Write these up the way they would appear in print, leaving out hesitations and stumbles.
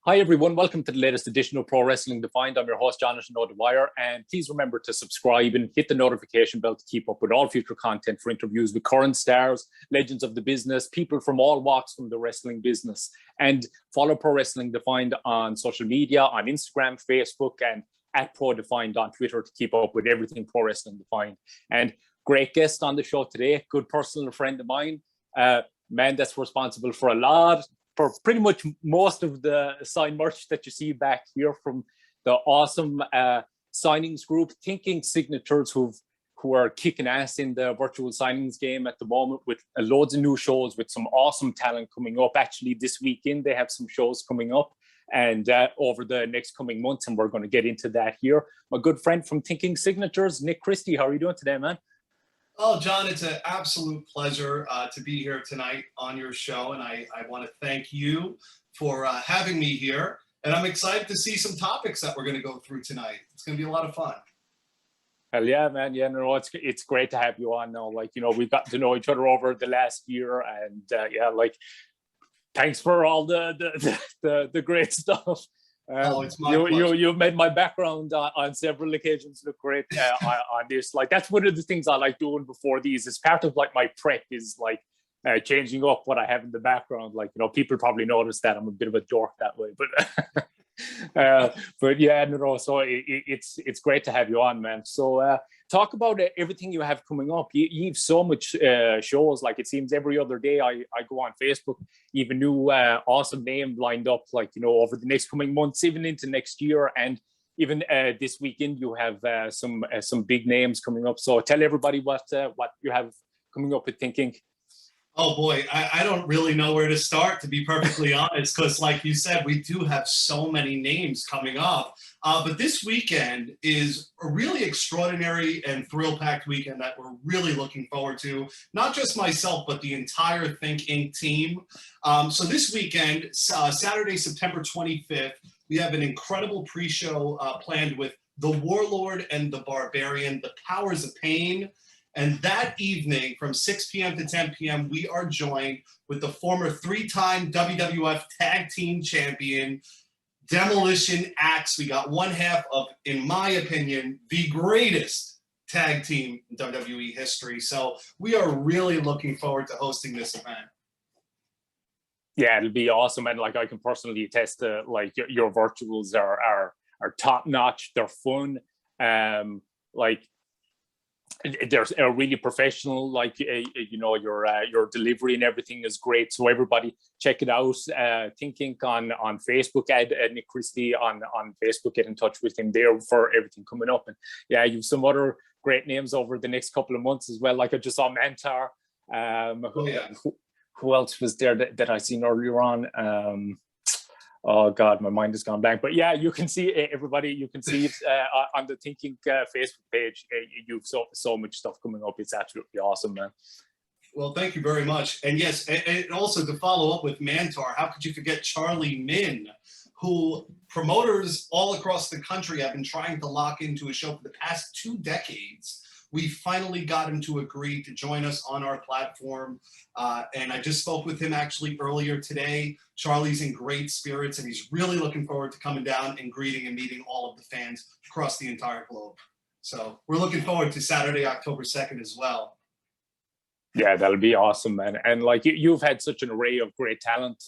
Hi everyone, welcome to the latest edition of Pro Wrestling Defined. I'm your host, Jonathan O'Dwyer, and please remember to subscribe and hit the notification bell to keep up with all future content for interviews with current stars, legends of the business, people from all walks from the wrestling business. And follow Pro Wrestling Defined on social media, on Instagram, Facebook, and at Pro Defined on Twitter to keep up with everything Pro Wrestling Defined. And great guest on the show today, good personal friend of mine, man that's responsible for pretty much most of the signed merch that you see back here from the awesome signings group, Thinking Signatures, who are kicking ass in the virtual signings game at the moment with loads of new shows with some awesome talent coming up. Actually, this weekend, they have some shows coming up and over the next coming months, and we're going to get into that here. My good friend from Thinking Signatures, Nick Christie, how are you doing today, man? Oh, John, it's an absolute pleasure to be here tonight on your show, and I want to thank you for having me here, and I'm excited to see some topics that we're going to go through tonight. It's going to be a lot of fun. Hell yeah, man. Yeah, no, it's great to have you on now. Like, you know, we've gotten to know each other over the last year, and yeah, like, thanks for all the great stuff. It's my pleasure. You've made my background on several occasions look great on this. Like, that's one of the things I like doing before these. It's part of like my prep is like changing up what I have in the background. Like, you know, people probably notice that I'm a bit of a dork that way, but yeah, no. So it's great to have you on, man. So talk about everything you have coming up. You've so much shows. Like, it seems every other day I go on Facebook, even new awesome name lined up. Like, you know, over the next coming months, even into next year, and even this weekend you have some big names coming up. So tell everybody what you have coming up with Thinking. Oh boy, I don't really know where to start, to be perfectly honest, because like you said, we do have so many names coming up. But this weekend is a really extraordinary and thrill-packed weekend that we're really looking forward to. Not just myself, but the entire Think Inc. team. So this weekend, Saturday, September 25th, we have an incredible pre-show planned with The Warlord and The Barbarian, The Powers of Pain. And that evening, from 6 p.m. to 10 p.m., we are joined with the former three-time WWF Tag Team Champion, Demolition Axe. We got one half of, in my opinion, the greatest tag team in WWE history. So we are really looking forward to hosting this event. Yeah, it'll be awesome. And like, I can personally attest to, like, your virtuals are top-notch. They're fun. Like, there's a really professional, like, you know, your delivery and everything is great. So everybody check it out. Thinking on Facebook, add Nick Christie on Facebook, get in touch with him there for everything coming up. And yeah, you've some other great names over the next couple of months as well. Like, I just saw Mantar. Who else was there that I seen earlier on? Oh God, my mind has gone blank. But yeah, you can see everybody. You can see it on the Thinking Facebook page. You've so much stuff coming up. It's absolutely awesome, man. Well, thank you very much. And yes, and also to follow up with Mantar, how could you forget Charlie Min, who promoters all across the country have been trying to lock into a show for the past 2 decades. We finally got him to agree to join us on our platform. And I just spoke with him actually earlier today. Charlie's in great spirits, and he's really looking forward to coming down and greeting and meeting all of the fans across the entire globe. So we're looking forward to Saturday, October 2nd as well. Yeah, that'll be awesome, man. And like, you've had such an array of great talent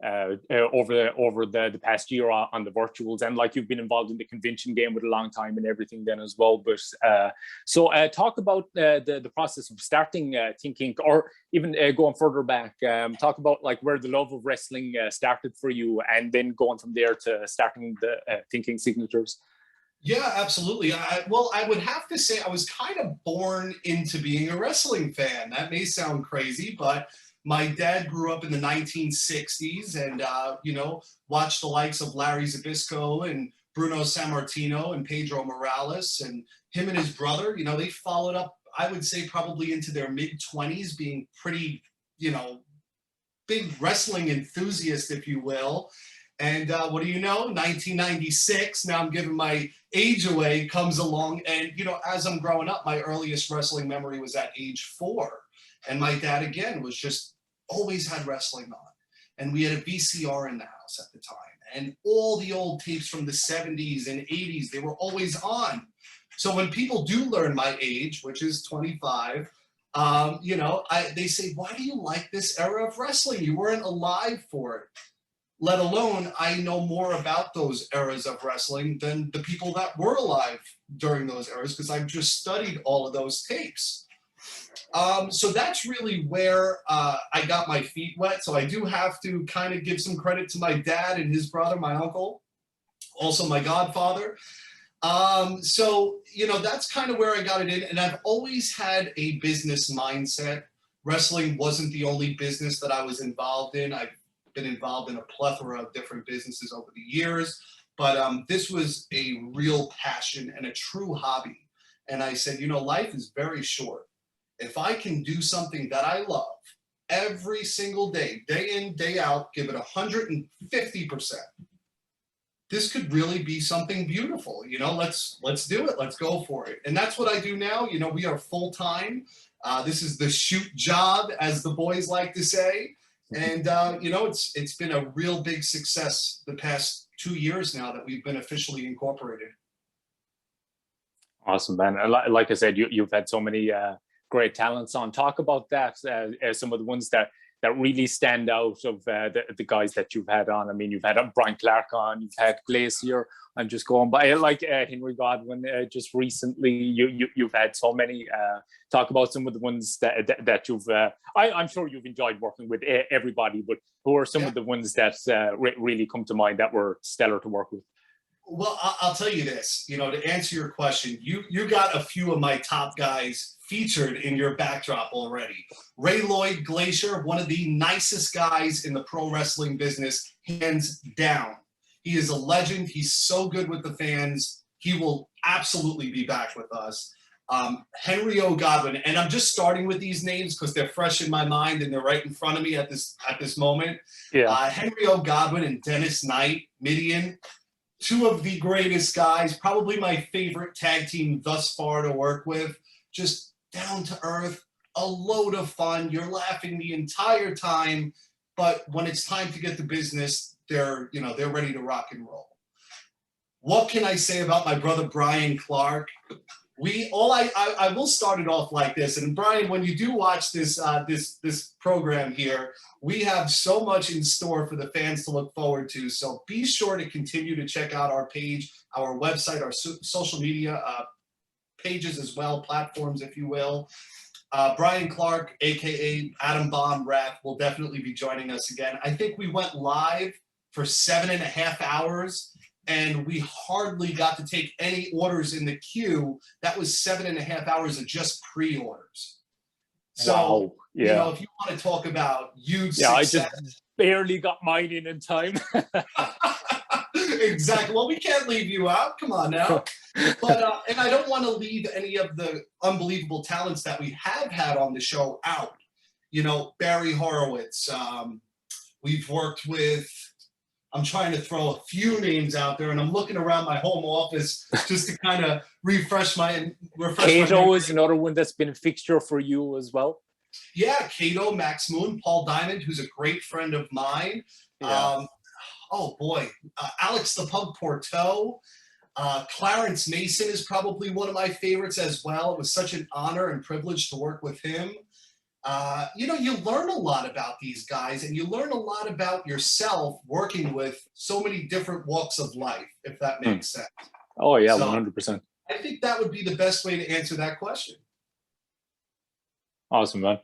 over the past year on the virtuals, and like, you've been involved in the convention game with a long time and everything then as well. But so talk about the process of starting Thinking, or even going further back. Talk about like where the love of wrestling started for you, and then going from there to starting the Thinking Signatures. Yeah, absolutely. I would have to say I was kind of born into being a wrestling fan. That may sound crazy, but my dad grew up in the 1960s and, you know, watched the likes of Larry Zbyszko and Bruno Sammartino and Pedro Morales, and him and his brother, you know, they followed up, I would say, probably into their mid-20s, being pretty, you know, big wrestling enthusiasts, if you will. And what do you know, 1996, now I'm giving my age away, comes along. And, you know, as I'm growing up, my earliest wrestling memory was at age 4. And my dad, again, was just always had wrestling on. and we had a VCR in the house at the time. And all the old tapes from the 70s and 80s, they were always on. So when people do learn my age, which is 25, you know, they say, why do you like this era of wrestling? You weren't alive for it. Let alone, I know more about those eras of wrestling than the people that were alive during those eras, because I've just studied all of those tapes. So that's really where I got my feet wet. So I do have to kind of give some credit to my dad and his brother, my uncle, also my godfather. So, you know, that's kind of where I got it in. And I've always had a business mindset. Wrestling wasn't the only business that I was involved in. I've been involved in a plethora of different businesses over the years, but this was a real passion and a true hobby. And I said, you know, life is very short. If I can do something that I love every single day, day in, day out, give it 150%, this could really be something beautiful. You know, let's do it. Let's go for it. And that's what I do now. You know, we are full-time. This is the shoot job, as the boys like to say. And, you know, it's been a real big success the past 2 years now that we've been officially incorporated. Awesome, man. Like I said, you've had so many great talents on. Talk about that, some of the ones that really stand out of the guys that you've had on. I mean, you've had Brian Clark on, you've had Glacier. I'm just going by, like Henry Godwin just recently. You've had so many. Talk about some of the ones that you've. I'm sure you've enjoyed working with everybody, but who are some of the ones that really come to mind that were stellar to work with? Well, I'll tell you this. You know, to answer your question, you got a few of my top guys featured in your backdrop already. Ray Lloyd Glacier, one of the nicest guys in the pro wrestling business, hands down. He is a legend. He's so good with the fans. He will absolutely be back with us. Henry O. Godwin, and I'm just starting with these names because they're fresh in my mind and they're right in front of me at this moment. Yeah. Henry O. Godwin and Dennis Knight, Midian, two of the greatest guys, probably my favorite tag team thus far to work with. Just down to earth, a load of fun. You're laughing the entire time, but when it's time to get to business, they're ready to rock and roll. What can I say about my brother Brian Clark? I will start it off like this. And Brian, when you do watch this program here, we have so much in store for the fans to look forward to. So be sure to continue to check out our page, our website, our social media pages as well, platforms, if you will. Brian Clark, aka Adam Bomb Rath, will definitely be joining us again. I think we went live for 7.5 hours. And we hardly got to take any orders in the queue. That was 7.5 hours of just pre-orders. So, wow. Yeah. You know, if you want to talk about huge success. I just barely got mine in time. Exactly. Well, we can't leave you out. Come on now. But and I don't want to leave any of the unbelievable talents that we have had on the show out. You know, Barry Horowitz. We've worked with. I'm trying to throw a few names out there, and I'm looking around my home office just to kind of refresh my. Cato is another one that's been a fixture for you as well. Yeah, Cato, Max Moon, Paul Diamond, who's a great friend of mine. Yeah. Oh boy, Alex the Pug Porteau, Clarence Mason is probably one of my favorites as well. It was such an honor and privilege to work with him. You know, you learn a lot about these guys, and you learn a lot about yourself working with so many different walks of life, if that makes sense. Oh, yeah, so 100%. I think that would be the best way to answer that question. Awesome, man.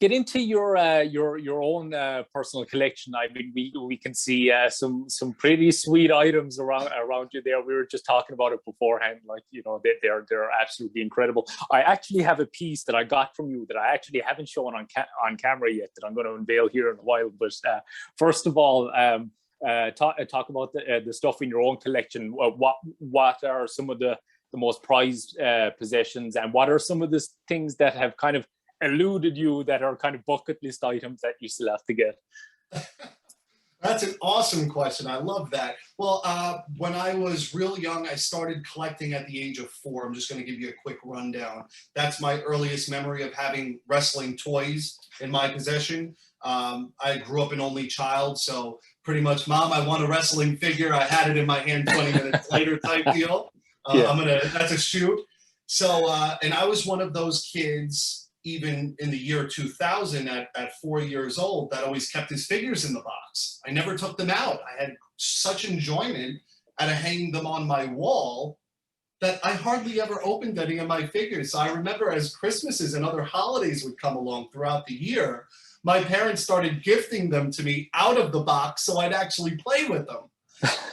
Get into your own personal collection. I mean, we can see some pretty sweet items around you there. We were just talking about it beforehand. Like, you know, they're absolutely incredible. I actually have a piece that I got from you that I actually haven't shown on camera yet that I'm going to unveil here in a while. But first of all, talk about the stuff in your own collection. What are some of the most prized possessions, and what are some of the things that have kind of eluded you that are kind of bucket list items that you still have to get? That's an awesome question. I love that. Well, when I was real young, I started collecting at the age of 4. I'm just going to give you a quick rundown. That's my earliest memory of having wrestling toys in my possession. I grew up an only child, so pretty much, Mom, I want a wrestling figure. I had it in my hand 20 minutes later type deal. That's a shoot. So, and I was one of those kids, even in the year 2000 at 4 years old, that always kept his figures in the box. I never took them out. I had such enjoyment out of hanging them on my wall that I hardly ever opened any of my figures. So I remember as Christmases and other holidays would come along throughout the year, my parents started gifting them to me out of the box so I'd actually play with them.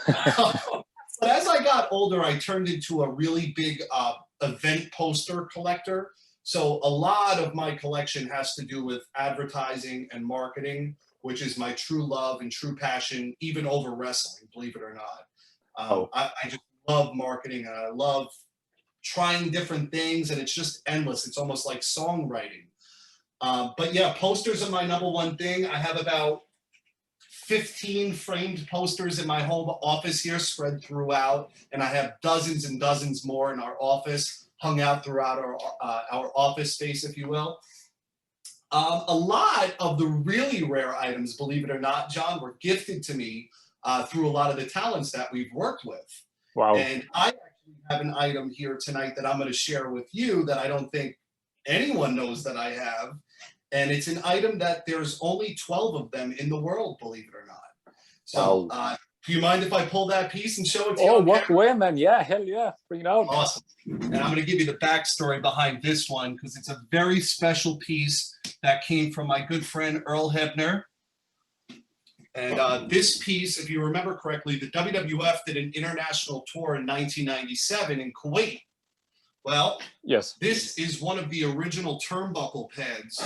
But as I got older, I turned into a really big event poster collector. So a lot of my collection has to do with advertising and marketing, which is my true love and true passion, even over wrestling, believe it or not. I just love marketing, and I love trying different things, and it's just endless. It's almost like songwriting. But yeah, posters are my number one thing. I have about 15 framed posters in my home office here spread throughout, and I have dozens and dozens more in our office, hung out throughout our office space, if you will. A lot of the really rare items, believe it or not, John, were gifted to me through a lot of the talents that we've worked with. Wow. And I actually have an item here tonight that I'm going to share with you that I don't think anyone knows that I have. And it's an item that there's only 12 of them in the world, believe it or not. So do you mind if I pull that piece and show it to you? Oh, walk away, man. Yeah, hell yeah. Bring it out. Awesome. And I'm going to give you the backstory behind this one, because it's a very special piece that came from my good friend Earl Hebner. And this piece, if you remember correctly, the WWF did an international tour in 1997 in Kuwait. Well, yes, this is one of the original turnbuckle pads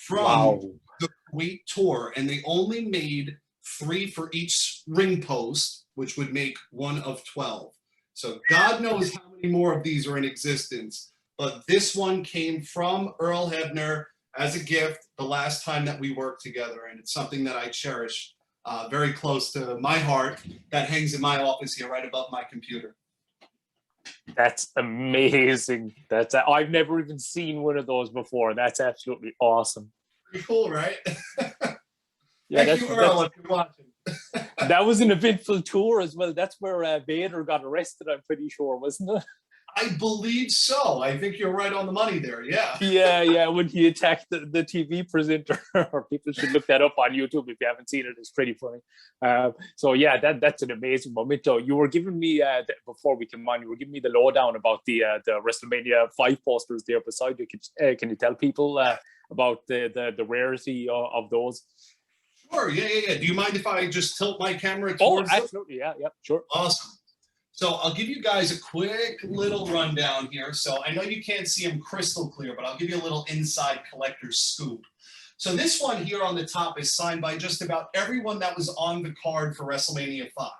from the Kuwait tour, and they only made 3 for each ring post, which would make 1 of 12. So God knows how many more of these are in existence, but this one came from Earl Hebner as a gift the last time that we worked together, and it's something that I cherish very close to my heart, that hangs in my office here right above my computer. That's amazing. I've never even seen one of those before. That's absolutely awesome. Pretty cool, right? Yeah, Thank you, Earl, if you're watching. That was an eventful tour as well. That's where Vader got arrested, I'm pretty sure, wasn't it? I believe so. I think you're right on the money there. Yeah. Yeah. When he attacked the TV presenter, or people should look that up on YouTube if you haven't seen it. It's pretty funny. So yeah, that's an amazing memento. You were giving me before we came on, you were giving me the lowdown about the WrestleMania 5 posters there beside you. Can you tell people about the rarity of those? Sure. Yeah. Do you mind if I just tilt my camera towards? Oh, absolutely. Yeah. Sure. Awesome. So I'll give you guys a quick little rundown here. So I know you can't see them crystal clear, but I'll give you a little inside collector's scoop. So this one here on the top is signed by just about everyone that was on the card for WrestleMania 5,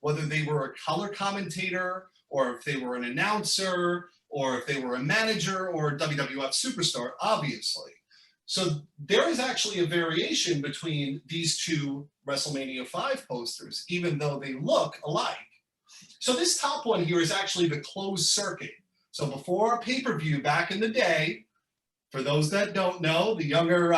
whether they were a color commentator, or if they were an announcer, or if they were a manager or a WWF superstar, obviously. So there is actually a variation between these 2 WrestleMania 5 posters, even though they look alike. So this top one here is actually the closed circuit. So before pay-per-view back in the day, for those that don't know, the younger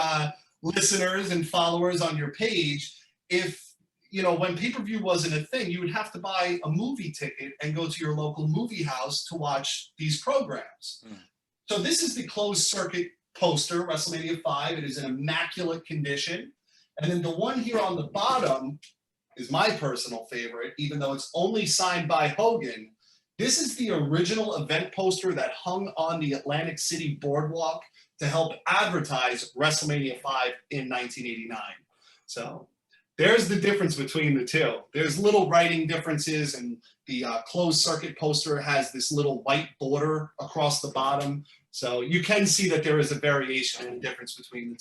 listeners and followers on your page, if, when pay-per-view wasn't a thing, you would have to buy a movie ticket and go to your local movie house to watch these programs. So this is the closed circuit poster, WrestleMania 5. It is in immaculate condition. And then the one here on the bottom is my personal favorite, even though it's only signed by Hogan. This is the original event poster that hung on the Atlantic City boardwalk to help advertise WrestleMania 5 in 1989. So there's the difference between the 2. There's little writing differences, and the closed circuit poster has this little white border across the bottom. So you can see that there is a variation and difference between the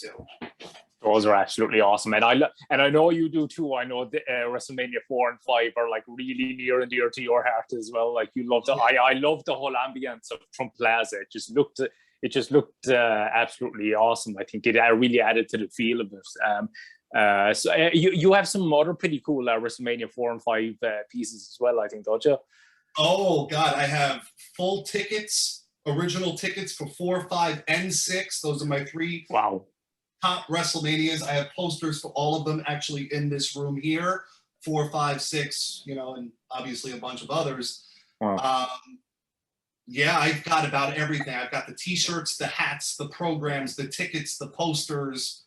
2. Those are absolutely awesome, and I know you do too. I know the WrestleMania 4 and 5 are like really near and dear to your heart as well. Like you love I love the whole ambience of Trump Plaza. It just looked absolutely awesome. I think it really added to the feel of it. So you have some other pretty cool WrestleMania 4 and 5 pieces as well, I think, don't you? Oh God, I have full tickets, original tickets for 4, 5, and 6. Those are my 3. Wow. top WrestleManias. I have posters for all of them actually in this room here, 4, 5, 6, you know, and obviously a bunch of others. Wow. Yeah, I've got about everything. I've got the t-shirts, the hats, the programs, the tickets, the posters,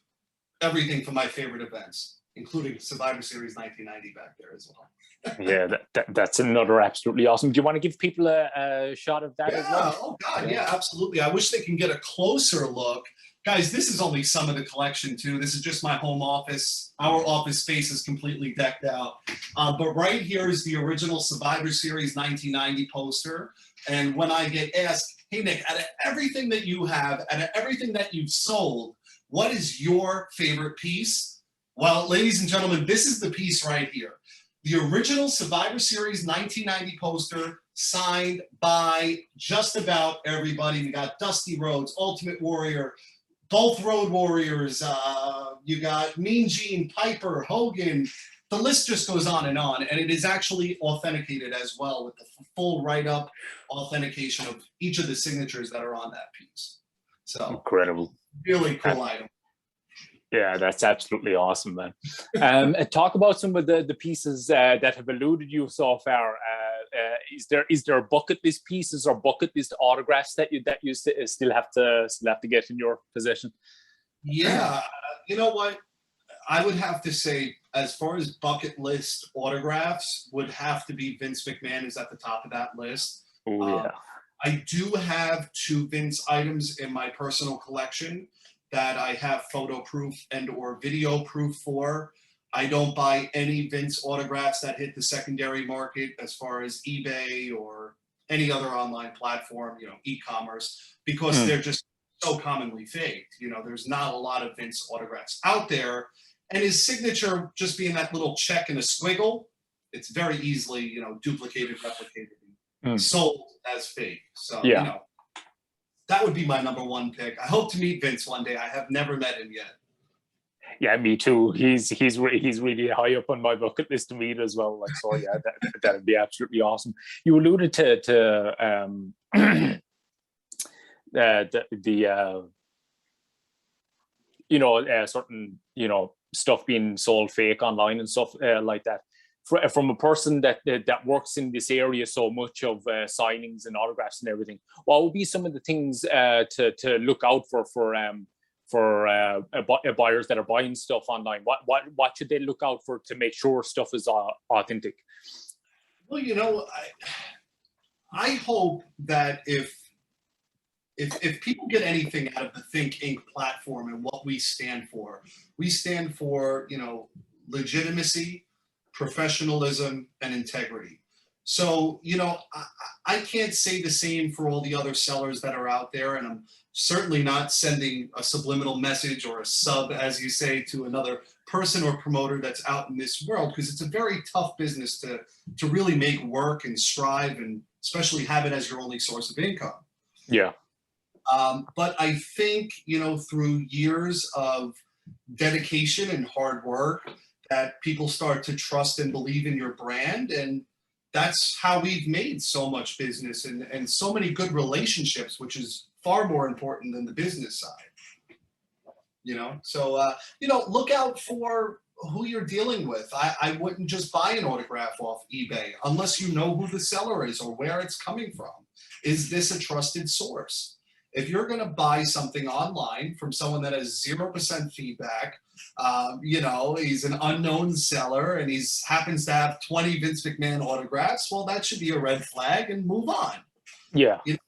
everything from my favorite events, including Survivor Series 1990 back there as well. Yeah, that's another absolutely awesome. Do you want to give people a shot of that as well? Oh God, yeah, absolutely. I wish they can get a closer look. Guys, this is only some of the collection too. This is just my home office. Our office space is completely decked out. But right here is the original Survivor Series 1990 poster. And when I get asked, hey Nick, out of everything that you have, out of everything that you've sold, what is your favorite piece? Well, ladies and gentlemen, this is the piece right here. The original Survivor Series 1990 poster signed by just about everybody. We got Dusty Rhodes, Ultimate Warrior, both Road Warriors. You got Mean Gene, Piper, Hogan. The list just goes on. And it is actually authenticated as well with the full write-up authentication of each of the signatures that are on that piece. So incredible. Really cool item. Yeah, that's absolutely awesome, man. Talk about some of the pieces that have eluded you so far. Is there bucket list pieces or bucket list autographs that you still have to get in your possession? Yeah, you know what? I would have to say, as far as bucket list autographs, would have to be Vince McMahon is at the top of that list. Oh yeah. I do have 2 Vince items in my personal collection that I have photo proof and or video proof for. I don't buy any Vince autographs that hit the secondary market as far as eBay or any other online platform, you know, e-commerce, because they're just so commonly faked. You know, there's not a lot of Vince autographs out there. And his signature just being that little check and a squiggle, it's very easily, you know, duplicated, replicated, sold as fake. So, yeah. You know, that would be my #1 pick. I hope to meet Vince one day. I have never met him yet. Yeah, me too. He's really high up on my bucket list to meet as well. Like, so yeah, that'd be absolutely awesome. You alluded to you know, certain, you know, stuff being sold fake online and stuff like that. From a person that works in this area so much of signings and autographs and everything, what would be some of the things to look out for buyers that are buying stuff online? What should they look out for to make sure stuff is authentic? Well, you know, I hope that if people get anything out of the Think Inc. platform and what we stand for, you know, legitimacy, professionalism, and integrity. So, you know, I can't say the same for all the other sellers that are out there, and I'm certainly not sending a subliminal message or a sub, as you say, to another person or promoter that's out in this world, because it's a very tough business to really make work and strive, and especially have it as your only source of income. Yeah. But I think, you know, through years of dedication and hard work, that people start to trust and believe in your brand. And that's how we've made so much business and so many good relationships, which is far more important than the business side. You know, so, you know, look out for who you're dealing with. I wouldn't just buy an autograph off eBay unless you know who the seller is or where it's coming from. Is this a trusted source? If you're going to buy something online from someone that has 0% feedback, you know, he's an unknown seller and he happens to have 20 Vince McMahon autographs, well, that should be a red flag and move on. Yeah. You know?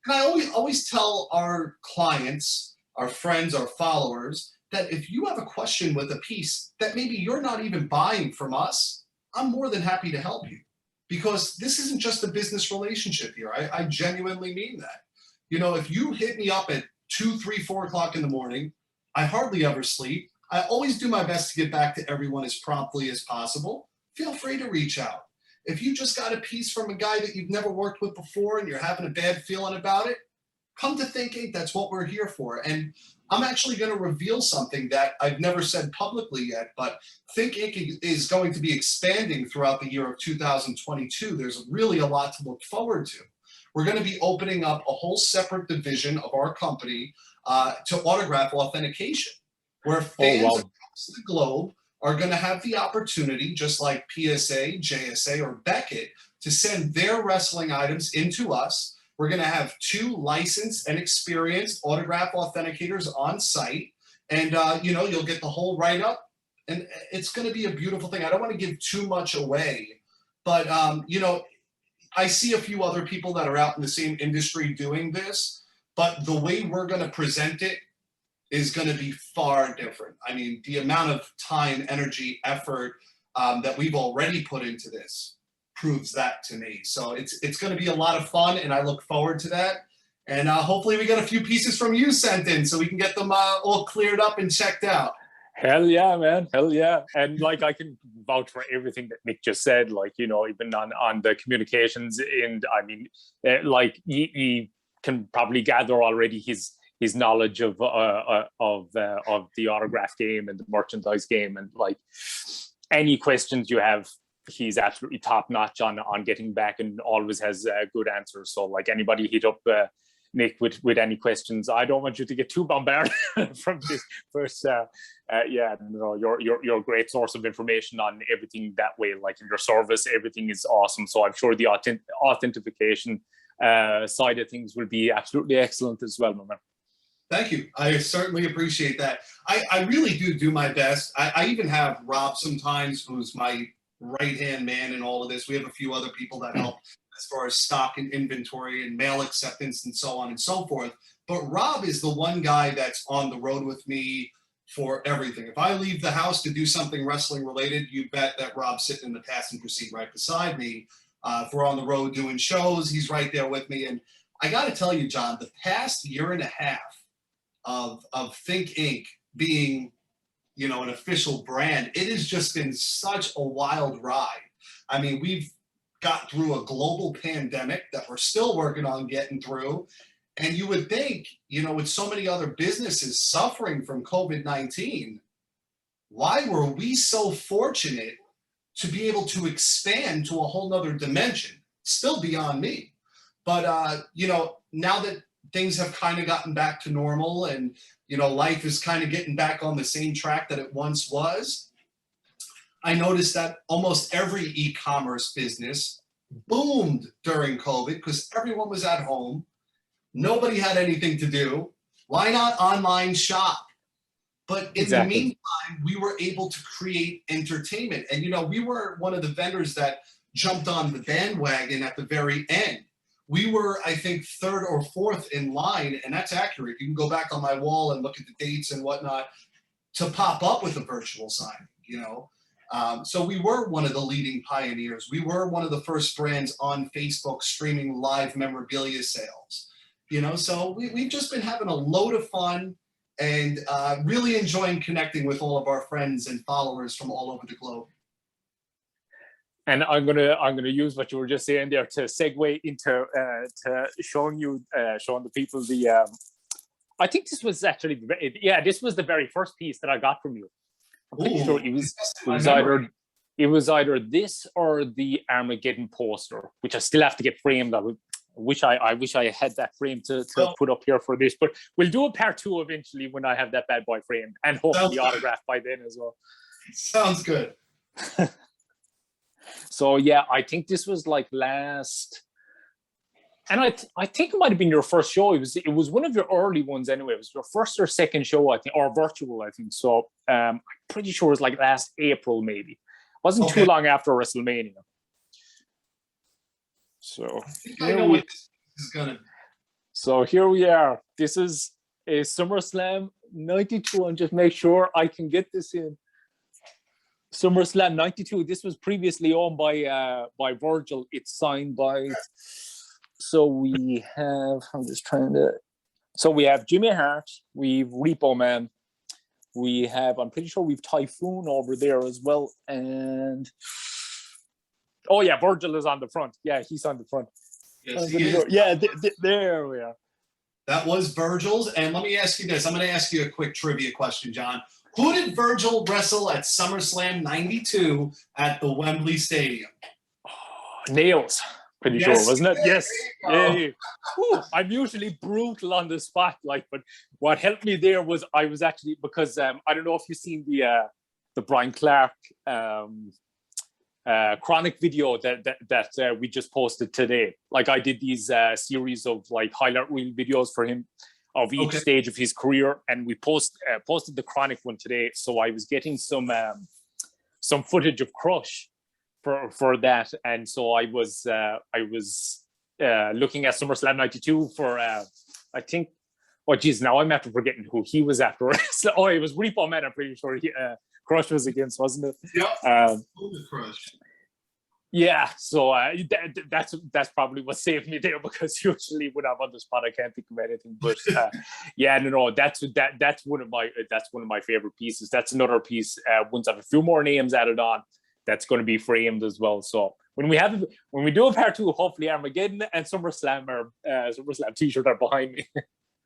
And I always tell our clients, our friends, our followers, that if you have a question with a piece that maybe you're not even buying from us, I'm more than happy to help you, because this isn't just a business relationship here. I genuinely mean that. You know, if you hit me up at 2, 3, 4 o'clock in the morning, I hardly ever sleep. I always do my best to get back to everyone as promptly as possible. Feel free to reach out. If you just got a piece from a guy that you've never worked with before and you're having a bad feeling about it, come to Think Inc. That's what we're here for. And I'm actually going to reveal something that I've never said publicly yet, but Think Inc. is going to be expanding throughout the year of 2022. There's really a lot to look forward to. We're going to be opening up a whole separate division of our company to autograph authentication. where Oh, fans wow. across the globe are going to have the opportunity, just like PSA, JSA, or Beckett, to send their wrestling items into us. We're going to have 2 licensed and experienced autograph authenticators on site. And, you'll get the whole write-up. And it's going to be a beautiful thing. I don't want to give too much away. But, I see a few other people that are out in the same industry doing this. But the way we're going to present it is going to be far different. I mean, the amount of time, energy, effort that we've already put into this proves that to me. So it's going to be a lot of fun, and I look forward to that. And hopefully we get a few pieces from you sent in so we can get them all cleared up and checked out. Hell yeah, man. Hell yeah. And like, I can vouch for everything that Nick just said, like, even on the communications. And I mean, like, he can probably gather already his knowledge of the autograph game and the merchandise game, and like any questions you have, he's absolutely top notch on getting back, and always has good answers. So like, anybody hit up Nick with any questions. I don't want you to get too bombarded from this first. You're a great source of information on everything that way. Like, in your service, everything is awesome. So I'm sure the authentication side of things will be absolutely excellent as well, my man. Thank you. I certainly appreciate that. I really do my best. I even have Rob sometimes, who's my right-hand man in all of this. We have a few other people that help as far as stock and inventory and mail acceptance and so on and so forth. But Rob is the one guy that's on the road with me for everything. If I leave the house to do something wrestling related, you bet that Rob's sitting in the passenger seat right beside me. If we're on the road doing shows, he's right there with me. And I got to tell you, John, the past year and a half of ThINK Inc. being, an official brand, it has just been such a wild ride. I mean, we've got through a global pandemic that we're still working on getting through. And you would think, with so many other businesses suffering from COVID-19, why were we so fortunate to be able to expand to a whole nother dimension? Still beyond me. But, now that things have kind of gotten back to normal, and, life is kind of getting back on the same track that it once was, I noticed that almost every e-commerce business boomed during COVID because everyone was at home. Nobody had anything to do. Why not online shop? But in the meantime, we were able to create entertainment. And, we were one of the vendors that jumped on the bandwagon at the very end. We were, I think, 3rd or 4th in line, and that's accurate. You can go back on my wall and look at the dates and whatnot to pop up with a virtual signing, So we were one of the leading pioneers. We were one of the first brands on Facebook streaming live memorabilia sales. So we've just been having a load of fun and really enjoying connecting with all of our friends and followers from all over the globe. And I'm gonna use what you were just saying there to segue into to showing the people the. I think this was actually this was the very first piece that I got from you. I'm pretty sure it was either this or the Armageddon poster, which I still have to get framed. I wish I had that frame to put up here for this, but we'll do a part 2 eventually when I have that bad boy framed, and hopefully autographed by then as well. Sounds good. So yeah, I think this was like last, and I think it might have been your first show. It was one of your early ones anyway. It was your first or second show, I think, or virtual, I think. So I'm pretty sure it was like last April, maybe. Wasn't too long after WrestleMania. So I know what this is gonna be. So here we are. This is a SummerSlam 92, and just make sure I can get this in. SummerSlam 92. This was previously owned by Virgil. It's signed by. So we have. So we have Jimmy Hart. We've Repo Man. We have. I'm pretty sure we've Typhoon over there as well. And Virgil is on the front. Yeah, he's on the front. Yes, he is. Yeah, there we are. That was Virgil's. And let me ask you this. I'm going to ask you a quick trivia question, John. Who did Virgil wrestle at SummerSlam 92 at the Wembley Stadium? Nails. Pretty Yes, sure, wasn't it? yeah, Yes. there you Yeah. Ooh, I'm usually brutal on the spot, like, but what helped me there was I was actually, because I don't know if you've seen the Brian Clark chronic video that we just posted today. Like, I did these series of like highlight reel videos for him of each Okay. stage of his career, and we posted the chronic one today. So I was getting some footage of Crush for that, and so I was looking at SummerSlam '92 for I think. Oh geez, now I'm after forgetting who he was after. Oh, it was Repo Man. I'm pretty sure Crush was against, wasn't it? Yep. Crush. Yeah, so that's probably what saved me there, because usually when I'm on the spot I can't think of anything. But yeah, no, that's one of my favorite pieces. That's another piece. Once I have a few more names added on, that's going to be framed as well. So when we do a part 2, hopefully Armageddon and SummerSlam T-shirt are behind me.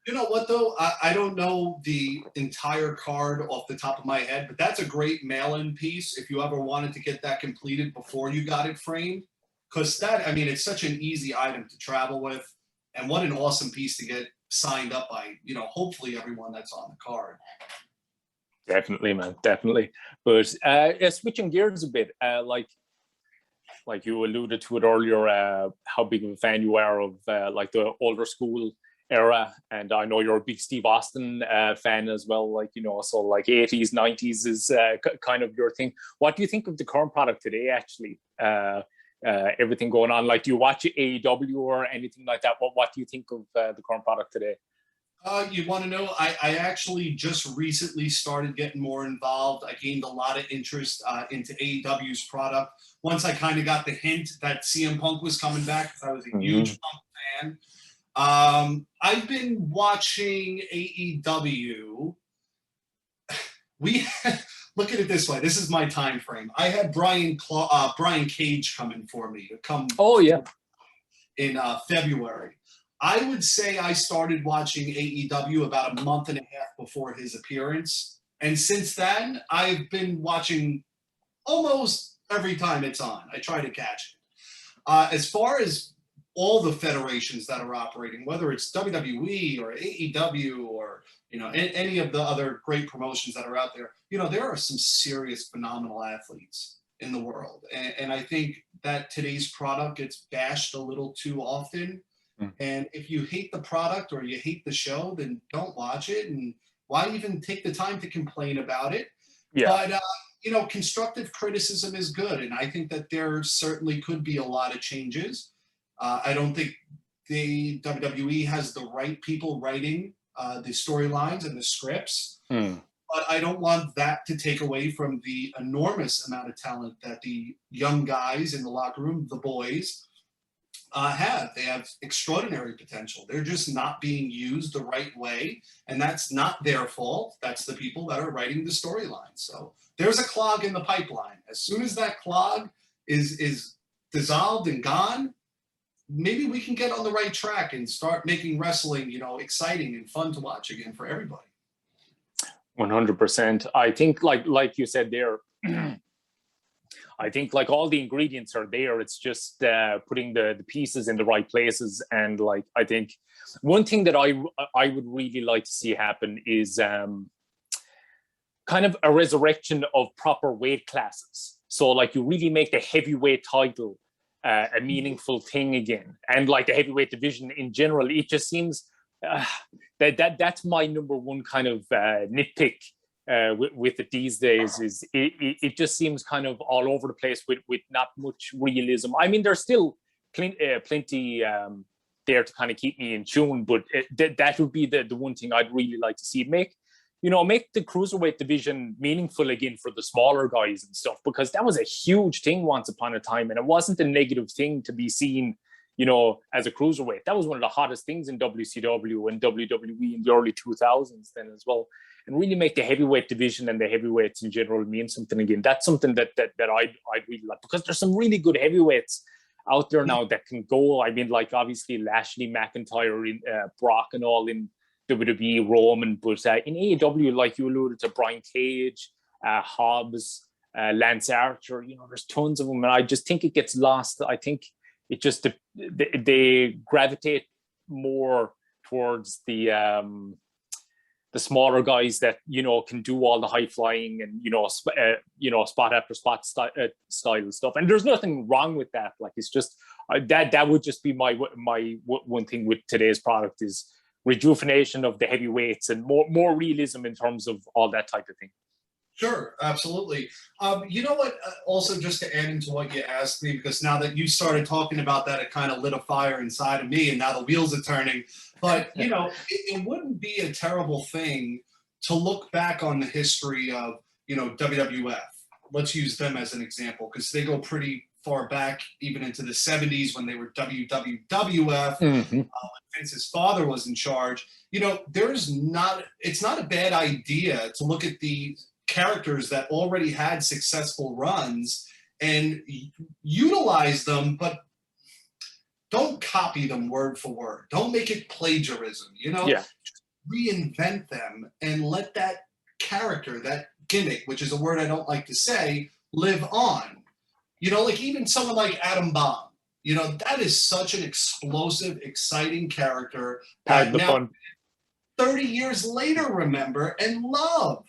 You know what, though? I don't know the entire card off the top of my head, but that's a great mail-in piece if you ever wanted to get that completed before you got it framed. Because it's such an easy item to travel with, and what an awesome piece to get signed up by, hopefully everyone that's on the card. Definitely, man, definitely. But switching gears a bit, like you alluded to it earlier, how big of a fan you are of like the older school era, and I know you're a big Steve Austin fan as well, so like 80s 90s is kind of your thing. What do you think of the current product today, actually? Everything going on, like, do you watch AEW or anything like that? What do you think of the current product today? You want to know, I actually just recently started getting more involved. I gained a lot of interest into AEW's product once I kind of got the hint that CM Punk was coming back, because I was a huge Punk fan. I've been watching AEW. Look at it this way. This is my time frame. I had Brian Cage coming for me to come. Oh yeah. In February. I would say I started watching AEW about a month and a half before his appearance, and since then I've been watching almost every time it's on. I try to catch it. As far as all the federations that are operating, whether it's WWE or AEW or any of the other great promotions that are out there, there are some serious phenomenal athletes in the world, and I think that today's product gets bashed a little too often. And if you hate the product or you hate the show, then don't watch it, and why even take the time to complain about it? Yeah. But constructive criticism is good, and I think that there certainly could be a lot of changes. I don't think the WWE has the right people writing the storylines and the scripts, but I don't want that to take away from the enormous amount of talent that the young guys in the locker room, the boys, have. They have extraordinary potential. They're just not being used the right way, and that's not their fault. That's the people that are writing the storyline. So there's a clog in the pipeline. As soon as that clog is dissolved and gone, maybe we can get on the right track and start making wrestling, exciting and fun to watch again for everybody. 100%. I think, like you said there, I think like all the ingredients are there. It's just putting the pieces in the right places. And like, I think one thing that I would really like to see happen is kind of a resurrection of proper weight classes. So like, you really make the heavyweight title a meaningful thing again, and like the heavyweight division in general. It just seems that's my number one kind of nitpick with it these days. Is it just seems kind of all over the place with not much realism. I mean, there's still plenty there to kind of keep me in tune, but that would be the one thing I'd really like to see. Make the cruiserweight division meaningful again for the smaller guys and stuff, because that was a huge thing once upon a time, and it wasn't a negative thing to be seen, as a cruiserweight. That was one of the hottest things in WCW and WWE in the early 2000s then as well. And really make the heavyweight division and the heavyweights in general mean something again. That's something that I'd really like, because there's some really good heavyweights out there now that can go. I mean, like obviously Lashley, McIntyre, Brock and all in WWE, Roman, but in AEW, like you alluded to, Brian Cage, Hobbs, Lance Archer, there's tons of them, and I just think it gets lost. I think it just they gravitate more towards the smaller guys that, you know, can do all the high flying and, you know, spot after spot style stuff. And there's nothing wrong with that. Like, it's just that would just be my one thing with today's product is rejuvenation of the heavyweights and more realism in terms of all that type of thing. Sure, absolutely. You know what? Also, just to add into what you asked me, because now that you started talking about that, it kind of lit a fire inside of me, and now the wheels are turning. But you know, it wouldn't be a terrible thing to look back on the history of, you know, WWF. Let's use them as an example, because they go pretty far back, even into the 70s when they were WWF. When Vince's father was in charge. You know, it's not a bad idea to look at the characters that already had successful runs and utilize them, but don't copy them word for word. Don't make it plagiarism, you know? Yeah. Just reinvent them and let that character, that gimmick, which is a word I don't like to say, live on. You know, like even someone like Adam Bomb, you know, that is such an explosive, exciting character that now 30 years later remember and love.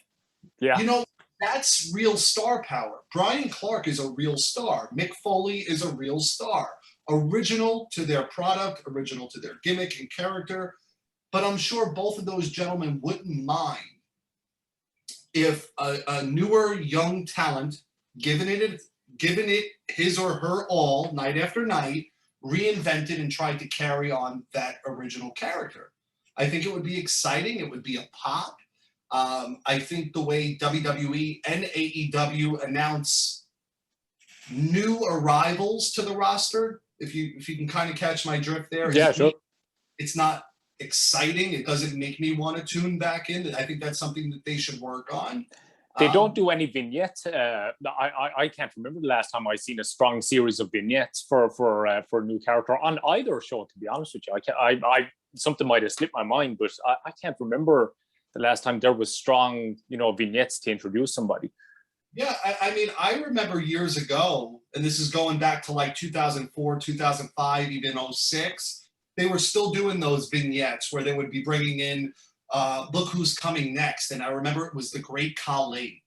Yeah. You know, that's real star power. Brian Clark is a real star. Mick Foley is a real star. Original to their product, original to their gimmick and character. But I'm sure both of those gentlemen wouldn't mind if a newer young talent, given it his or her all night after night, reinvented and tried to carry on that original character. I think it would be exciting. It would be a pop. I think the way WWE and AEW announce new arrivals to the roster, if you can kind of catch my drift there. Yeah, sure. It's not exciting. It doesn't make me want to tune back in. I think that's something that they should work on. They don't do any vignettes. I can't remember the last time I seen a strong series of vignettes for a new character on either show. To be honest with you, I something might have slipped my mind, but I can't remember the last time there was strong, you know, vignettes to introduce somebody. Yeah, I mean, I remember years ago, and this is going back to like 2004, 2005, even 06, they were still doing those vignettes where they would be bringing in, look who's coming next. And I remember it was the Great Khali.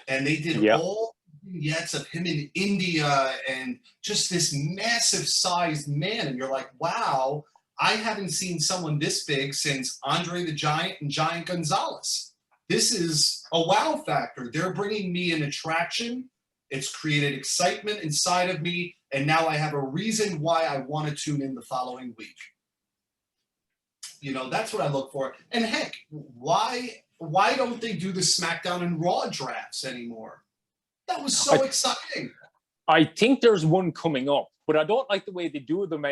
And they did all vignettes of him in India and just this massive sized man. And you're like, wow, I haven't seen someone this big since Andre the Giant and Giant Gonzalez. This is a wow factor. They're bringing me an attraction. It's created excitement inside of me. And now I have a reason why I want to tune in the following week. You know, that's what I look for. And heck, why don't they do the SmackDown and Raw drafts anymore? That was so exciting. I think there's one coming up, but I don't like the way they do them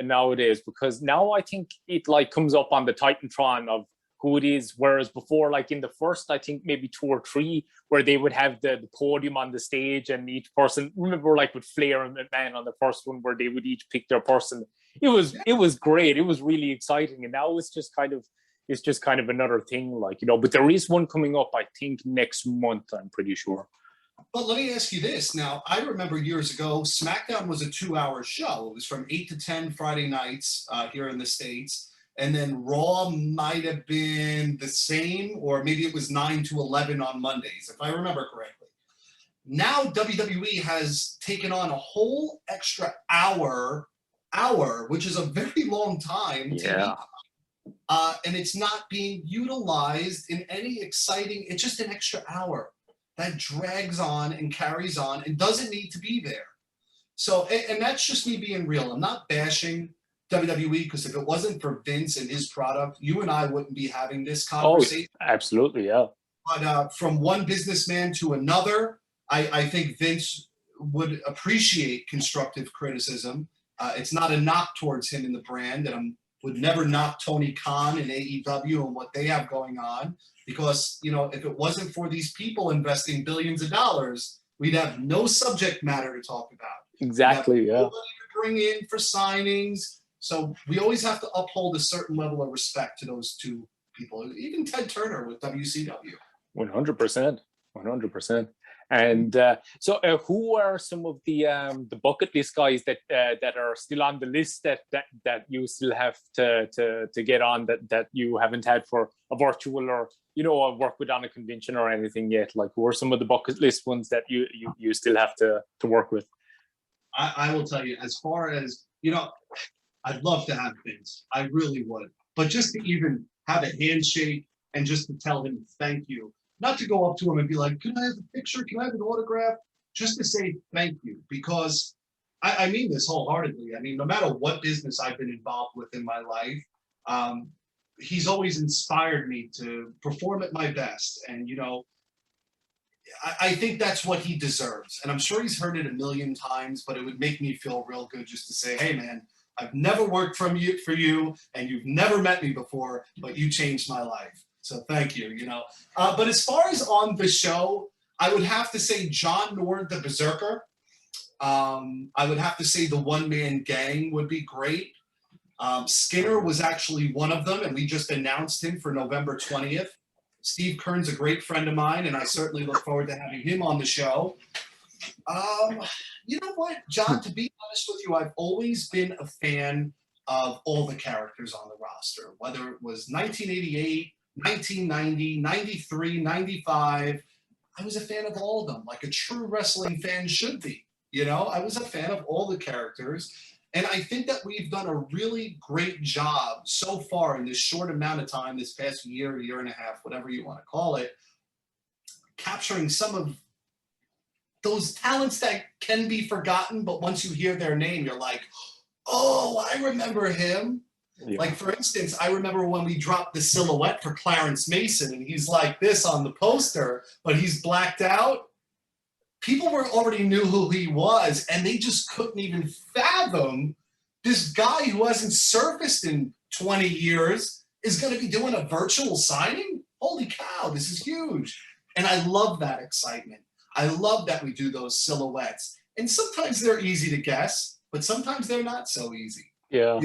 nowadays, because now I think it like comes up on the Titantron of who it is, whereas before, like in the first, I think maybe 2 or 3, where they would have the podium on the stage and each person, remember like with Flair and McMahon on the first one, where they would each pick their person. It was great. It was really exciting. And now it's just kind of another thing, like, you know, but there is one coming up, I think next month, I'm pretty sure. But let me ask you this. Now, I remember years ago, SmackDown was a 2-hour show. It was from 8 to 10 Friday nights here in the States. And then Raw might have been the same, or maybe it was 9 to 11 on Mondays, if I remember correctly. Now WWE has taken on a whole extra hour, which is a very long time. Yeah. And it's not being utilized in any exciting, it's just an extra hour that drags on and carries on and doesn't need to be there. So, and that's just me being real. I'm not bashing WWE, because if it wasn't for Vince and his product, you and I wouldn't be having this conversation. Oh, absolutely, yeah. But from one businessman to another, I think Vince would appreciate constructive criticism. It's not a knock towards him in the brand, and I would never knock Tony Khan and AEW and what they have going on, because, you know, if it wasn't for these people investing billions of dollars, we'd have no subject matter to talk about. Exactly, yeah. Nobody to bring in for signings. So we always have to uphold a certain level of respect to those two people. Even Ted Turner with WCW. 100%. And so, who are some of the bucket list guys that are still on the list that you still have to get on that you haven't had for a virtual or a work with on a convention or anything yet? Like, who are some of the bucket list ones that you still have to work with? I will tell you, as far as I'd love to have Vince. I really would. But just to even have a handshake and just to tell him thank you, not to go up to him and be like, can I have a picture? Can I have an autograph? Just to say thank you, because I mean this wholeheartedly. I mean, no matter what business I've been involved with in my life, he's always inspired me to perform at my best. And, I think that's what he deserves. And I'm sure he's heard it a million times, but it would make me feel real good just to say, hey, man, I've never worked for you, and you've never met me before, but you changed my life. So thank you, But as far as on the show, I would have to say John Nord, the Berserker. I would have to say the One Man Gang would be great. Skinner was actually one of them, and we just announced him for November 20th. Steve Kern's a great friend of mine, and I certainly look forward to having him on the show. You know what, John, to be honest with you, I've always been a fan of all the characters on the roster, whether it was 1988, 1990, 93, 95. I was a fan of all of them, like a true wrestling fan should be. I was a fan of all the characters. And I think that we've done a really great job so far in this short amount of time, this past year and a half, whatever you want to call it, capturing some of those talents that can be forgotten, but once you hear their name, you're like, oh, I remember him. Yeah. Like, for instance, I remember when we dropped the silhouette for Clarence Mason, and he's like this on the poster, but he's blacked out. People already knew who he was, and they just couldn't even fathom this guy who hasn't surfaced in 20 years is going to be doing a virtual signing? Holy cow, this is huge. And I love that excitement. I love that we do those silhouettes. And sometimes they're easy to guess, but sometimes they're not so easy. Yeah.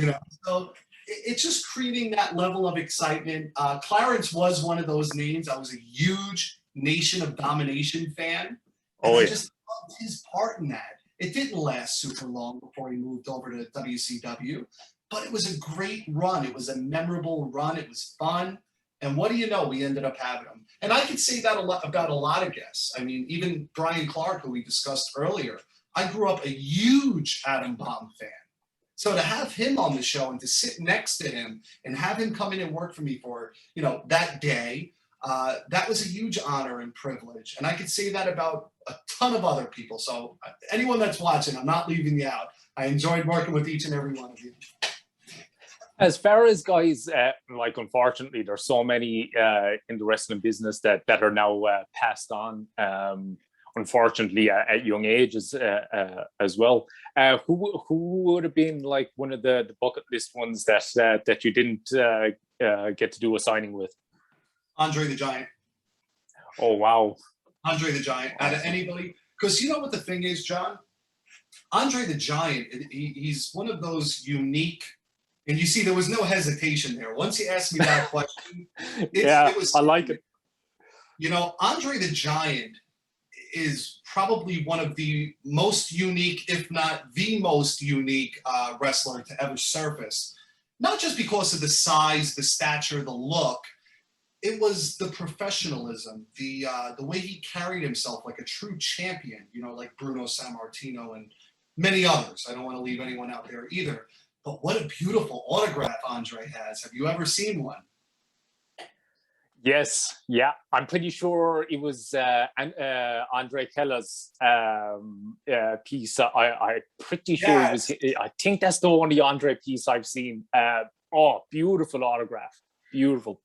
So it's just creating that level of excitement. Clarence was one of those names. I was a huge Nation of Domination fan. And I just loved his part in that. It didn't last super long before he moved over to WCW, but it was a great run. It was a memorable run. It was fun. And what do you know? We ended up having him. And I could say that about a lot of guests. I mean, even Brian Clark, who we discussed earlier, I grew up a huge Adam Bomb fan. So to have him on the show and to sit next to him and have him come in and work for me for, that day, that was a huge honor and privilege. And I could say that about a ton of other people. So anyone that's watching, I'm not leaving you out. I enjoyed working with each and every one of you. As far as guys, unfortunately, there's so many in the wrestling business that are now passed on, unfortunately, at young ages as well. Who would have been like one of the bucket list ones that you didn't get to do a signing with? Andre the Giant. Oh, wow. Andre the Giant. Out of anybody. Because you know what the thing is, John? Andre the Giant, he's one of those unique. And you see, there was no hesitation there. Once he asked me that question, it was. I like it. Andre the Giant is probably one of the most unique, if not the most unique wrestler to ever surface. Not just because of the size, the stature, the look. It was the professionalism, the way he carried himself like a true champion, like Bruno Sammartino and many others. I don't want to leave anyone out there either. But what a beautiful autograph Andre has. Have you ever seen one? Yes. Yeah. I'm pretty sure it was Andre Keller's piece. I'm pretty sure it was. I think that's the only Andre piece I've seen. Beautiful autograph. Beautiful.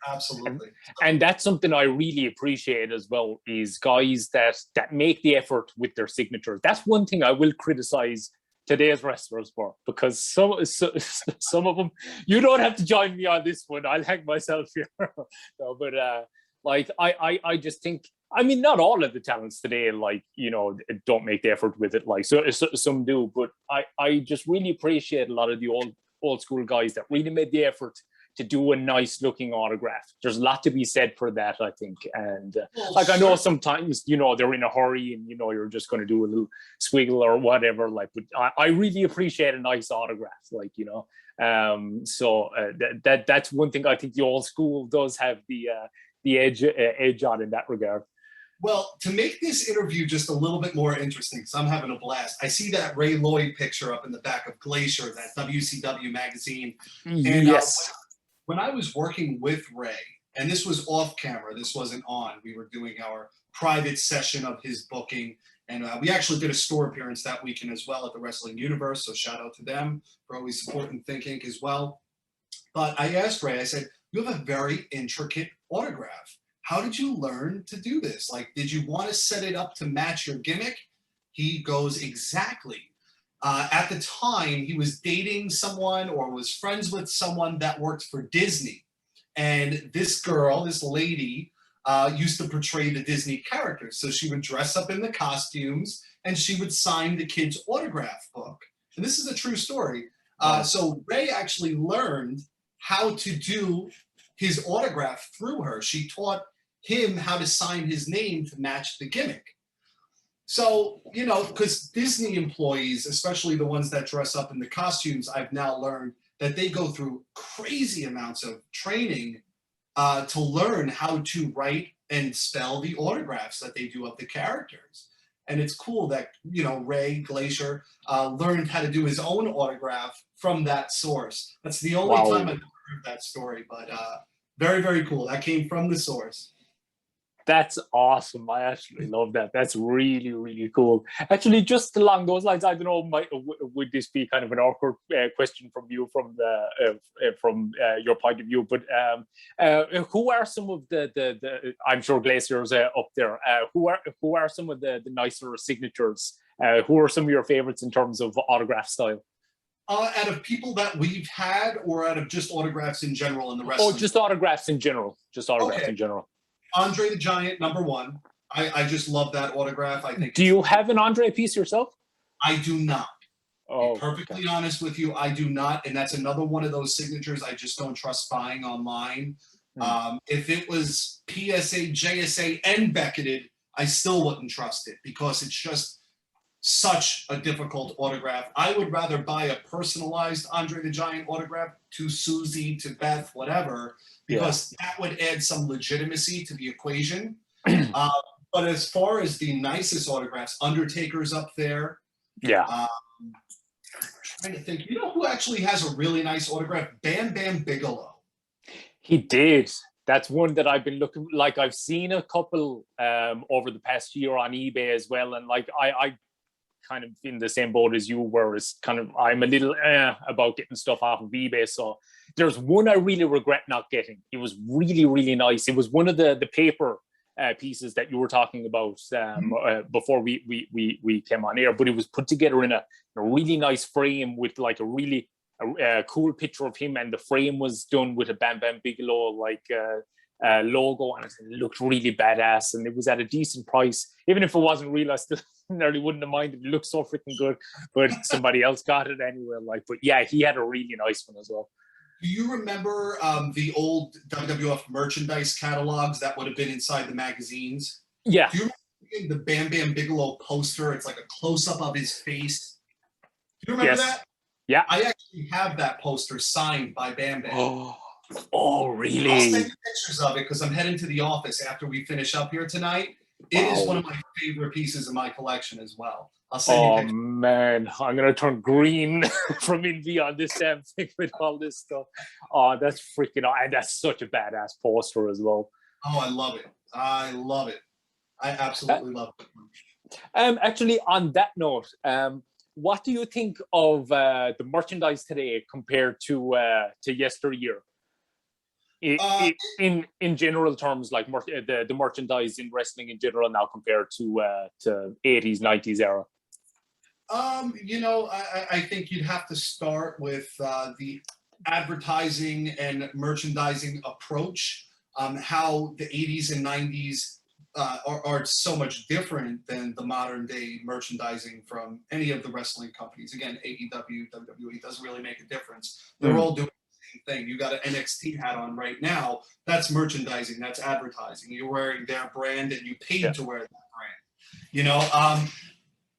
Absolutely. And that's something I really appreciate as well, is guys that make the effort with their signatures. That's one thing I will criticize today's wrestlers for, because some of them, you don't have to join me on this one. I'll hang myself here. No, but I just think, I mean, not all of the talents today, don't make the effort with it. So some do, but I just really appreciate a lot of the old school guys that really made the effort to do a nice looking autograph. There's a lot to be said for that, I think. And Well, like, I sure. know sometimes, you know, they're in a hurry and, you know, you're just going to do a little squiggle or whatever. Like, but I really appreciate a nice autograph, like, you know. That's one thing I think the old school does have the edge on in that regard. Well, to make this interview just a little bit more interesting, because I'm having a blast, I see that Ray Lloyd picture up in the back of Glacier, that WCW magazine. And Yes. when I was working with Ray, and this was off camera, this wasn't on, we were doing our private session of his booking. And we actually did a store appearance that weekend as well at the Wrestling Universe. So shout out to them for always supporting ThINK Inc. as well. But I asked Ray, I said, you have a very intricate autograph. How did you learn to do this? Like, did you want to set it up to match your gimmick? He goes, exactly. At the time, he was dating someone or was friends with someone that worked for Disney. And this girl, this lady, used to portray the Disney characters. So she would dress up in the costumes and she would sign the kids' autograph book. And this is a true story. So Ray actually learned how to do his autograph through her. She taught him how to sign his name to match the gimmick. So, you know, because Disney employees, especially the ones that dress up in the costumes, I've now learned that they go through crazy amounts of training to learn how to write and spell the autographs that they do of the characters. And it's cool that, you know, Ray Glacier learned how to do his own autograph from that source. That's the only time I've heard that story, but very, very cool. That came from the source. That's awesome. I actually love that. That's really, really cool. Actually, just along those lines, I don't know, would this be kind of an awkward question from you, from your point of view? But who are some of the I'm sure Glacier's up there. Who are some of the nicer signatures? Who are some of your favorites in terms of autograph style? Out of people that we've had, or out of just autographs in general in the wrestling? Oh, just autographs in general. Just autographs in general. Andre the Giant, #1. I just love that autograph. I think. Do you have an Andre piece yourself? I do not. Oh, to be perfectly honest with you, I do not, and that's another one of those signatures I just don't trust buying online. If it was PSA, JSA, and Becketed, I still wouldn't trust it because it's just such a difficult autograph. I would rather buy a personalized Andre the Giant autograph to Susie, to Beth, whatever, because that would add some legitimacy to the equation. But as far as the nicest autographs, Undertaker's up there. Yeah. Trying to think, you know who actually has a really nice autograph? Bam Bam Bigelow. He did. That's one that I've been looking, like I've seen a couple over the past year on eBay as well. And like I kind of in the same boat as you, where it's kind of, I'm a little about getting stuff off of eBay. So there's one I really regret not getting. It was really, really nice. It was one of the paper pieces that you were talking about before we came on air, but it was put together in a really nice frame with like a really cool picture of him, and the frame was done with a Bam Bam Bigelow like logo, and it looked really badass, and it was at a decent price. Even if it wasn't real, I still nearly wouldn't have minded. It looked so freaking good, but somebody else got it anyway. Like, but yeah, he had a really nice one as well. Do you remember the old WWF merchandise catalogs that would have been inside the magazines? Yeah. Do you remember the Bam Bam Bigelow poster? It's like a close-up of his face. Do you remember that? Yeah. I actually have that poster signed by Bam Bam. Oh, really? I'll send you pictures of it because I'm heading to the office after we finish up here tonight. It is one of my favorite pieces in my collection as well. I'll send you pictures. Oh man, I'm gonna turn green from envy on this damn thing with all this stuff. Oh, that's freaking, and that's such a badass poster as well. Oh, I love it. I love it. I absolutely love it. Actually, on that note, what do you think of the merchandise today compared to yesteryear? In general terms, like the merchandise in wrestling in general now compared to 80s, 90s era. You know, I think you'd have to start with the advertising and merchandising approach. How the 80s and 90s are so much different than the modern day merchandising from any of the wrestling companies. Again, AEW, WWE doesn't really make a difference. They're all doing the same thing. You got an NXT hat on right now. That's merchandising. That's advertising. You're wearing their brand, and you paid to wear that brand. You know, I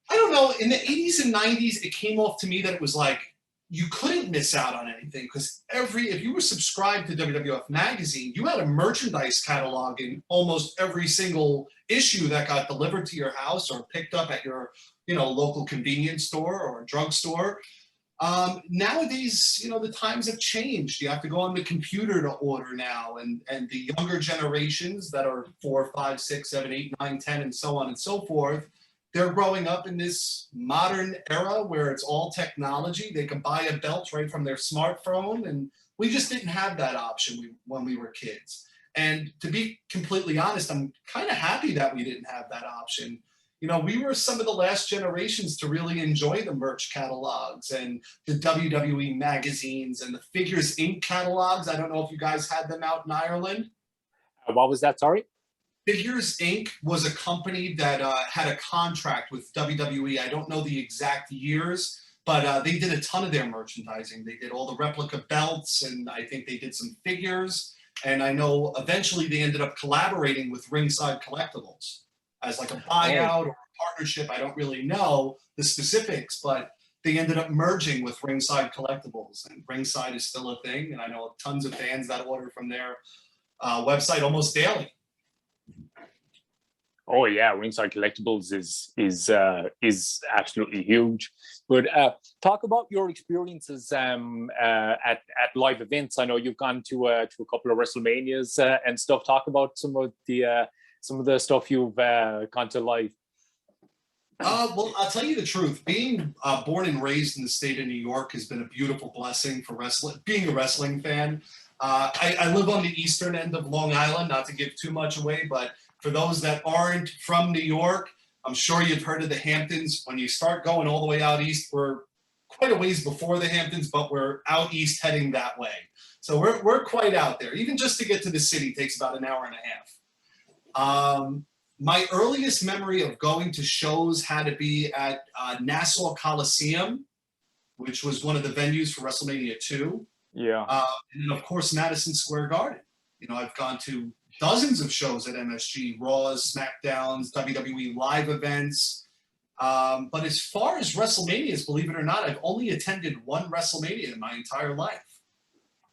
don't know. In the 80s and 90s, it came off to me that it was like you couldn't miss out on anything because if you were subscribed to WWF Magazine, you had a merchandise catalog in almost every single issue that got delivered to your house or picked up at your, local convenience store or drugstore. Nowadays, the times have changed. You have to go on the computer to order now, and the younger generations that are 4, 5, 6, 7, 8, 9, 10, and so on and so forth, they're growing up in this modern era where it's all technology. They can buy a belt right from their smartphone, and we just didn't have that option when we were kids. And to be completely honest, I'm kind of happy that we didn't have that option. We were some of the last generations to really enjoy the merch catalogs and the WWE magazines and the Figures Inc. catalogs. I don't know if you guys had them out in Ireland. What was that? Sorry? Figures Inc. was a company that had a contract with WWE. I don't know the exact years, but they did a ton of their merchandising. They did all the replica belts, and I think they did some figures. And I know eventually they ended up collaborating with Ringside Collectibles as like a buyout or a partnership. I don't really know the specifics, but they ended up merging with Ringside Collectibles. And Ringside is still a thing, and I know tons of fans that order from their website almost daily. Oh yeah, Ringside Collectibles is absolutely huge. But talk about your experiences at live events. I know you've gone to a couple of WrestleManias and stuff. Talk about some of the stuff you've gone to live. Well, I'll tell you the truth. Being born and raised in the state of New York has been a beautiful blessing for wrestling. Being a wrestling fan, I live on the eastern end of Long Island. Not to give too much away, but for those that aren't from New York, I'm sure you've heard of the Hamptons. When you start going all the way out east, we're quite a ways before the Hamptons, but we're out east heading that way. So we're quite out there. Even just to get to the city takes about an hour and a half. My earliest memory of going to shows had to be at Nassau Coliseum, which was one of the venues for WrestleMania 2. Yeah. And then, of course, Madison Square Garden. I've gone to dozens of shows at MSG, Raws, SmackDowns, WWE live events. But as far as WrestleManias, believe it or not, I've only attended one WrestleMania in my entire life.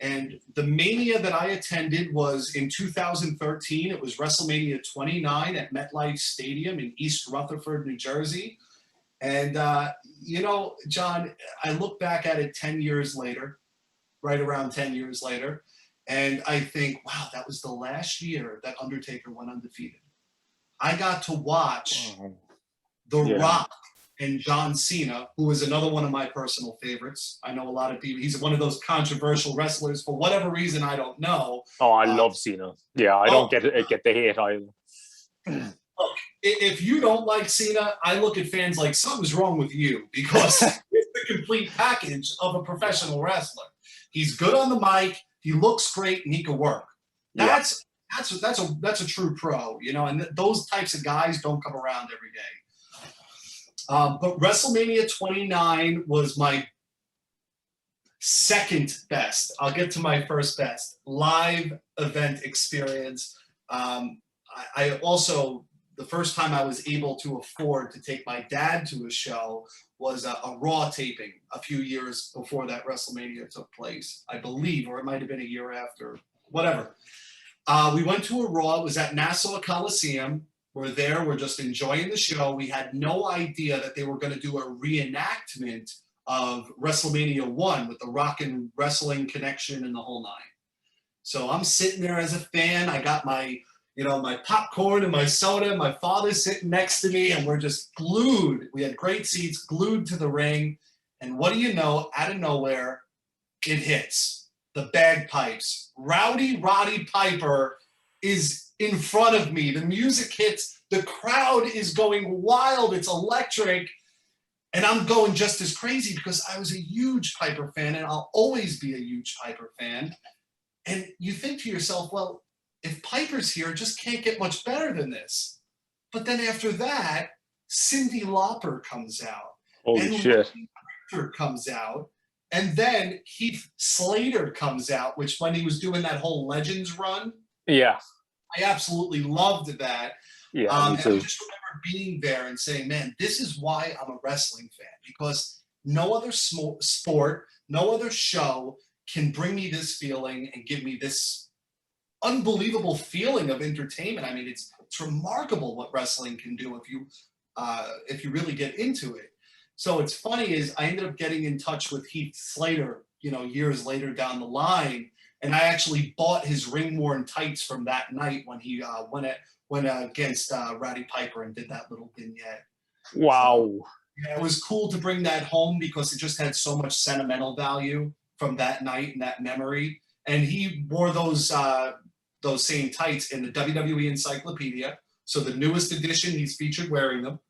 And the Mania that I attended was in 2013. It was WrestleMania 29 at MetLife Stadium in East Rutherford, New Jersey. And, John, I look back at it 10 years later, right around 10 years later, and I think, wow, that was the last year that Undertaker went undefeated. I got to watch The Rock and John Cena, who is another one of my personal favorites. I know a lot of people, he's one of those controversial wrestlers for whatever reason, I don't know. Oh, I love Cena. Yeah, I don't get the hate either. Look, if you don't like Cena, I look at fans like something's wrong with you, because it's the complete package of a professional wrestler. He's good on the mic, he looks great, and he can work. That's a true pro, and those types of guys don't come around every day. But WrestleMania 29 was my second best. I'll get to my first best live event experience. I also, the first time I was able to afford to take my dad to a show was a Raw taping a few years before that WrestleMania took place, I believe, or it might have been a year after, whatever. We went to a Raw. It was at Nassau Coliseum. We're there. We're just enjoying the show. We had no idea that they were going to do a reenactment of WrestleMania 1 with the Rock and Wrestling connection and the whole nine. So I'm sitting there as a fan. I got my my popcorn and my soda. My father's sitting next to me, and we're just glued. We had great seats, glued to the ring. And what do you know? Out of nowhere, it hits. The bagpipes. Rowdy Roddy Piper is in front of me. The music hits. The crowd is going wild. It's electric. And I'm going just as crazy because I was a huge Piper fan, and I'll always be a huge Piper fan. And you think to yourself, well, if Piper's here, it just can't get much better than this. But then after that, Cyndi Lauper comes out. Holy shit. Piper comes out. And then Heath Slater comes out, which when he was doing that whole Legends run, Yeah. I absolutely loved that. Yeah, me And too. I just remember being there and saying, man, this is why I'm a wrestling fan, because no other sport, no other show can bring me this feeling and give me this unbelievable feeling of entertainment. I mean, it's remarkable what wrestling can do if you really get into it. So it's funny is I ended up getting in touch with Heath Slater, years later down the line, and I actually bought his ring-worn tights from that night when he went against Roddy Piper and did that little vignette. Wow. So, yeah, it was cool to bring that home because it just had so much sentimental value from that night and that memory. And he wore those same tights in the WWE Encyclopedia. So the newest edition, he's featured wearing them.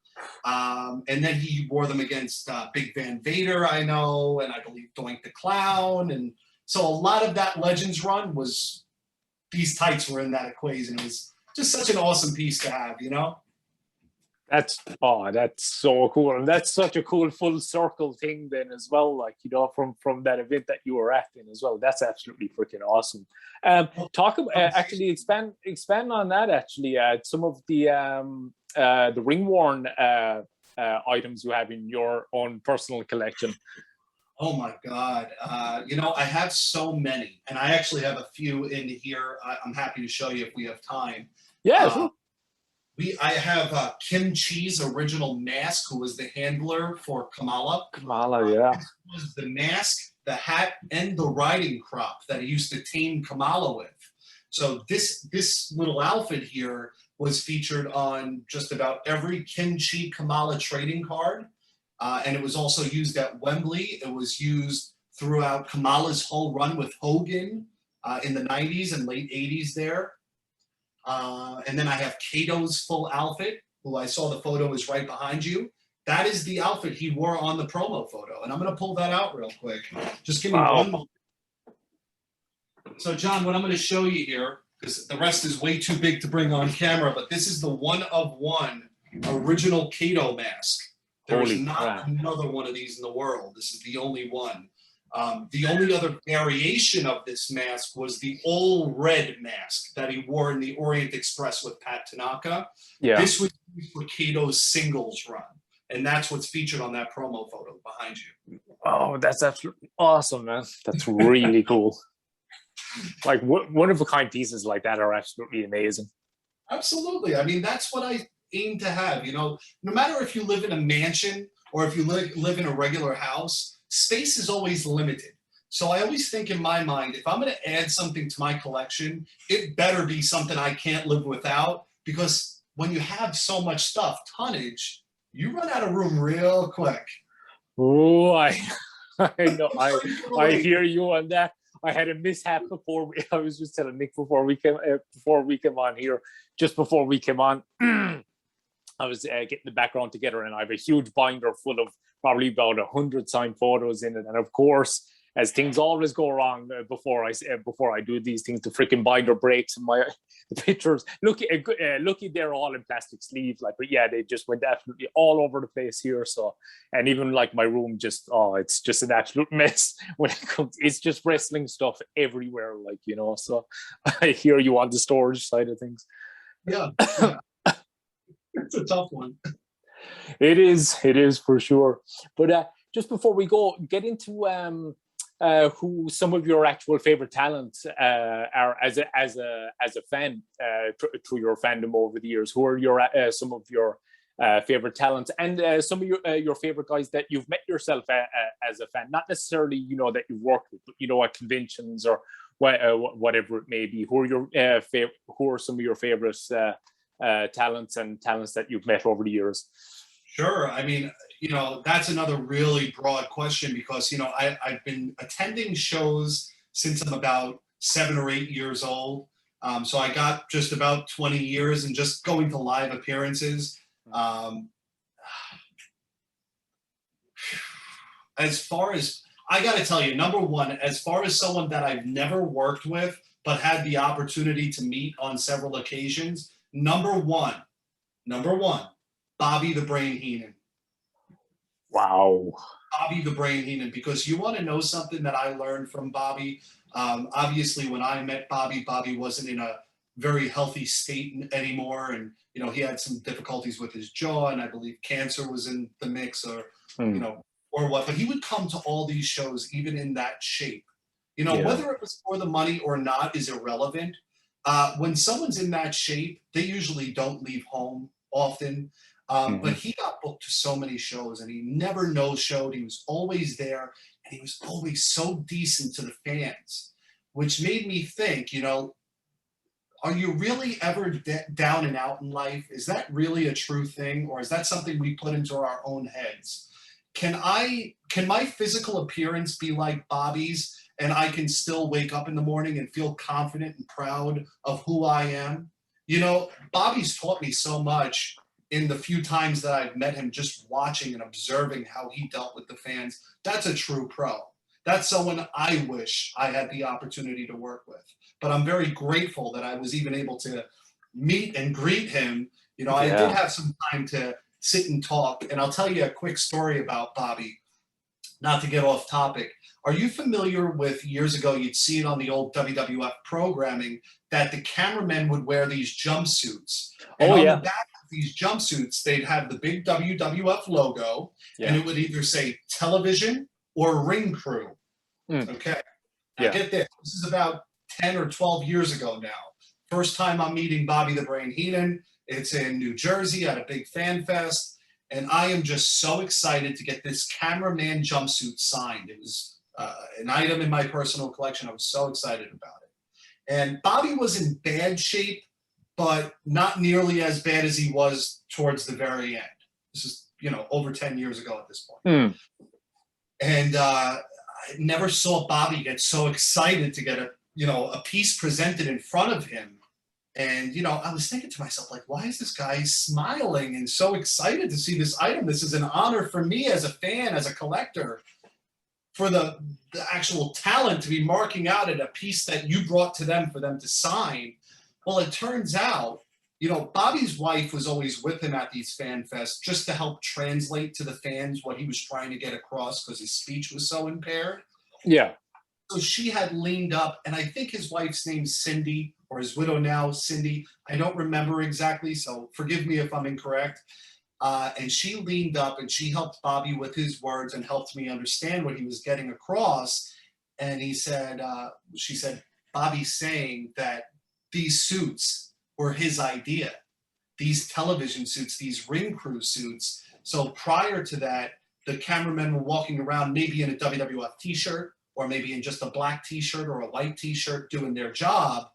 And then he wore them against Big Van Vader, I know, and I believe Doink the Clown. And so a lot of that Legends run was, these tights were in that equation. It was just such an awesome piece to have, That's so cool. And that's such a cool full circle thing then as well, like, from that event that you were at in as well. That's absolutely freaking awesome. Talk about, actually expand on that, actually, some of the ring worn items you have in your own personal collection. Oh my God. I have so many, and I actually have a few in here. I'm happy to show you if we have time. Yeah, sure. I have Kimchi's original mask, who was the handler for Kamala. Kamala, yeah. This was the mask, the hat, and the riding crop that he used to tame Kamala with. So this little outfit here was featured on just about every Kimchi Kamala trading card. And it was also used at Wembley. It was used throughout Kamala's whole run with Hogan in the 90s and late 80s there. And then I have Kato's full outfit, who I saw the photo is right behind you. That is the outfit he wore on the promo photo. And I'm going to pull that out real quick. Just give me one moment. So, John, what I'm going to show you here, because the rest is way too big to bring on camera, but this is the one-of-one original Kato mask. There's not another one of these in the world. This is the only one. The only other variation of this mask was the all red mask that he wore in the Orient Express with Pat Tanaka. Yeah. This was used for Kato's singles run, and that's what's featured on that promo photo behind you. Oh, that's absolutely awesome, man. That's really cool. Like, one-of-a-kind pieces like that are absolutely amazing. Absolutely. I mean, that's what I aim to have. No matter if you live in a mansion or if you live in a regular house, space is always limited. So I always think in my mind, if I'm going to add something to my collection, it better be something I can't live without, because when you have so much stuff, tonnage, you run out of room real quick. Oh, I know. I hear you on that. I had a mishap before. I was just telling Nick before we came on here, just before we came on. I was getting the background together, and I have a huge binder full of probably about 100 signed photos in it. And of course, as things always go wrong before I do these things, the freaking binder breaks, and the pictures. Lucky they're all in plastic sleeves, but yeah, they just went absolutely all over the place here. So, and even like my room, it's just an absolute mess when it comes. It's just wrestling stuff everywhere, So I hear you on the storage side of things. Yeah. It's a tough one. It is for sure. But just before we go, get into who some of your actual favorite talents are as a fan through your fandom over the years. Who are your some of your favorite talents, and some of your favorite guys that you've met yourself as a fan? Not necessarily that you've worked with, but at conventions or whatever it may be. Who are your who are some of your favorites? Talents that you've met over the years? Sure. I mean, that's another really broad question, because, I've been attending shows since I'm about 7 or 8 years old. So I got just about 20 years and just going to live appearances. As far as, I got to tell you, number one, as far as someone that I've never worked with, but had the opportunity to meet on several occasions, Number one, Bobby the Brain Heenan. Wow. Bobby the Brain Heenan, because you want to know something that I learned from Bobby. Obviously, when I met Bobby, Bobby wasn't in a very healthy state anymore, and he had some difficulties with his jaw, and I believe cancer was in the mix, or or what. But he would come to all these shows even in that shape. Whether it was for the money or not is irrelevant. When someone's in that shape, they usually don't leave home often. But he got booked to so many shows, and he never no-showed. He was always there, and he was always so decent to the fans, which made me think, are you really ever down and out in life? Is that really a true thing, or is that something we put into our own heads? Can my physical appearance be like Bobby's, and I can still wake up in the morning and feel confident and proud of who I am? Bobby's taught me so much in the few times that I've met him, just watching and observing how he dealt with the fans. That's a true pro. That's someone I wish I had the opportunity to work with. But I'm very grateful that I was even able to meet and greet him. I did have some time to sit and talk. And I'll tell you a quick story about Bobby, not to get off topic. Are you familiar with, years ago, you'd see it on the old WWF programming, that the cameramen would wear these jumpsuits? And on the back of these jumpsuits, they'd have the big WWF logo, and it would either say television or ring crew. Okay. Now get this. This is about 10 or 12 years ago now. First time I'm meeting Bobby the Brain Heenan. It's in New Jersey at a big fan fest. And I am just so excited to get this cameraman jumpsuit signed. It was an item in my personal collection. I was so excited about it. And Bobby was in bad shape, but not nearly as bad as he was towards the very end. This is, over 10 years ago at this point. And I never saw Bobby get so excited to get a piece presented in front of him. And, I was thinking to myself, like, why is this guy smiling and so excited to see this item? This is an honor for me as a fan, as a collector, for the actual talent to be marking out at a piece that you brought to them for them to sign. Well, it turns out, Bobby's wife was always with him at these fan fests just to help translate to the fans what he was trying to get across, because his speech was so impaired. Yeah. So she had leaned up, and I think his wife's name's Cindy, or his widow now, Cindy. I don't remember exactly, so forgive me if I'm incorrect. And she leaned up and she helped Bobby with his words and helped me understand what he was getting across. And she said, Bobby's saying that these suits were his idea, these television suits, these ring crew suits. So prior to that, the cameramen were walking around maybe in a WWF t-shirt, or maybe in just a black t-shirt or a white t-shirt doing their job.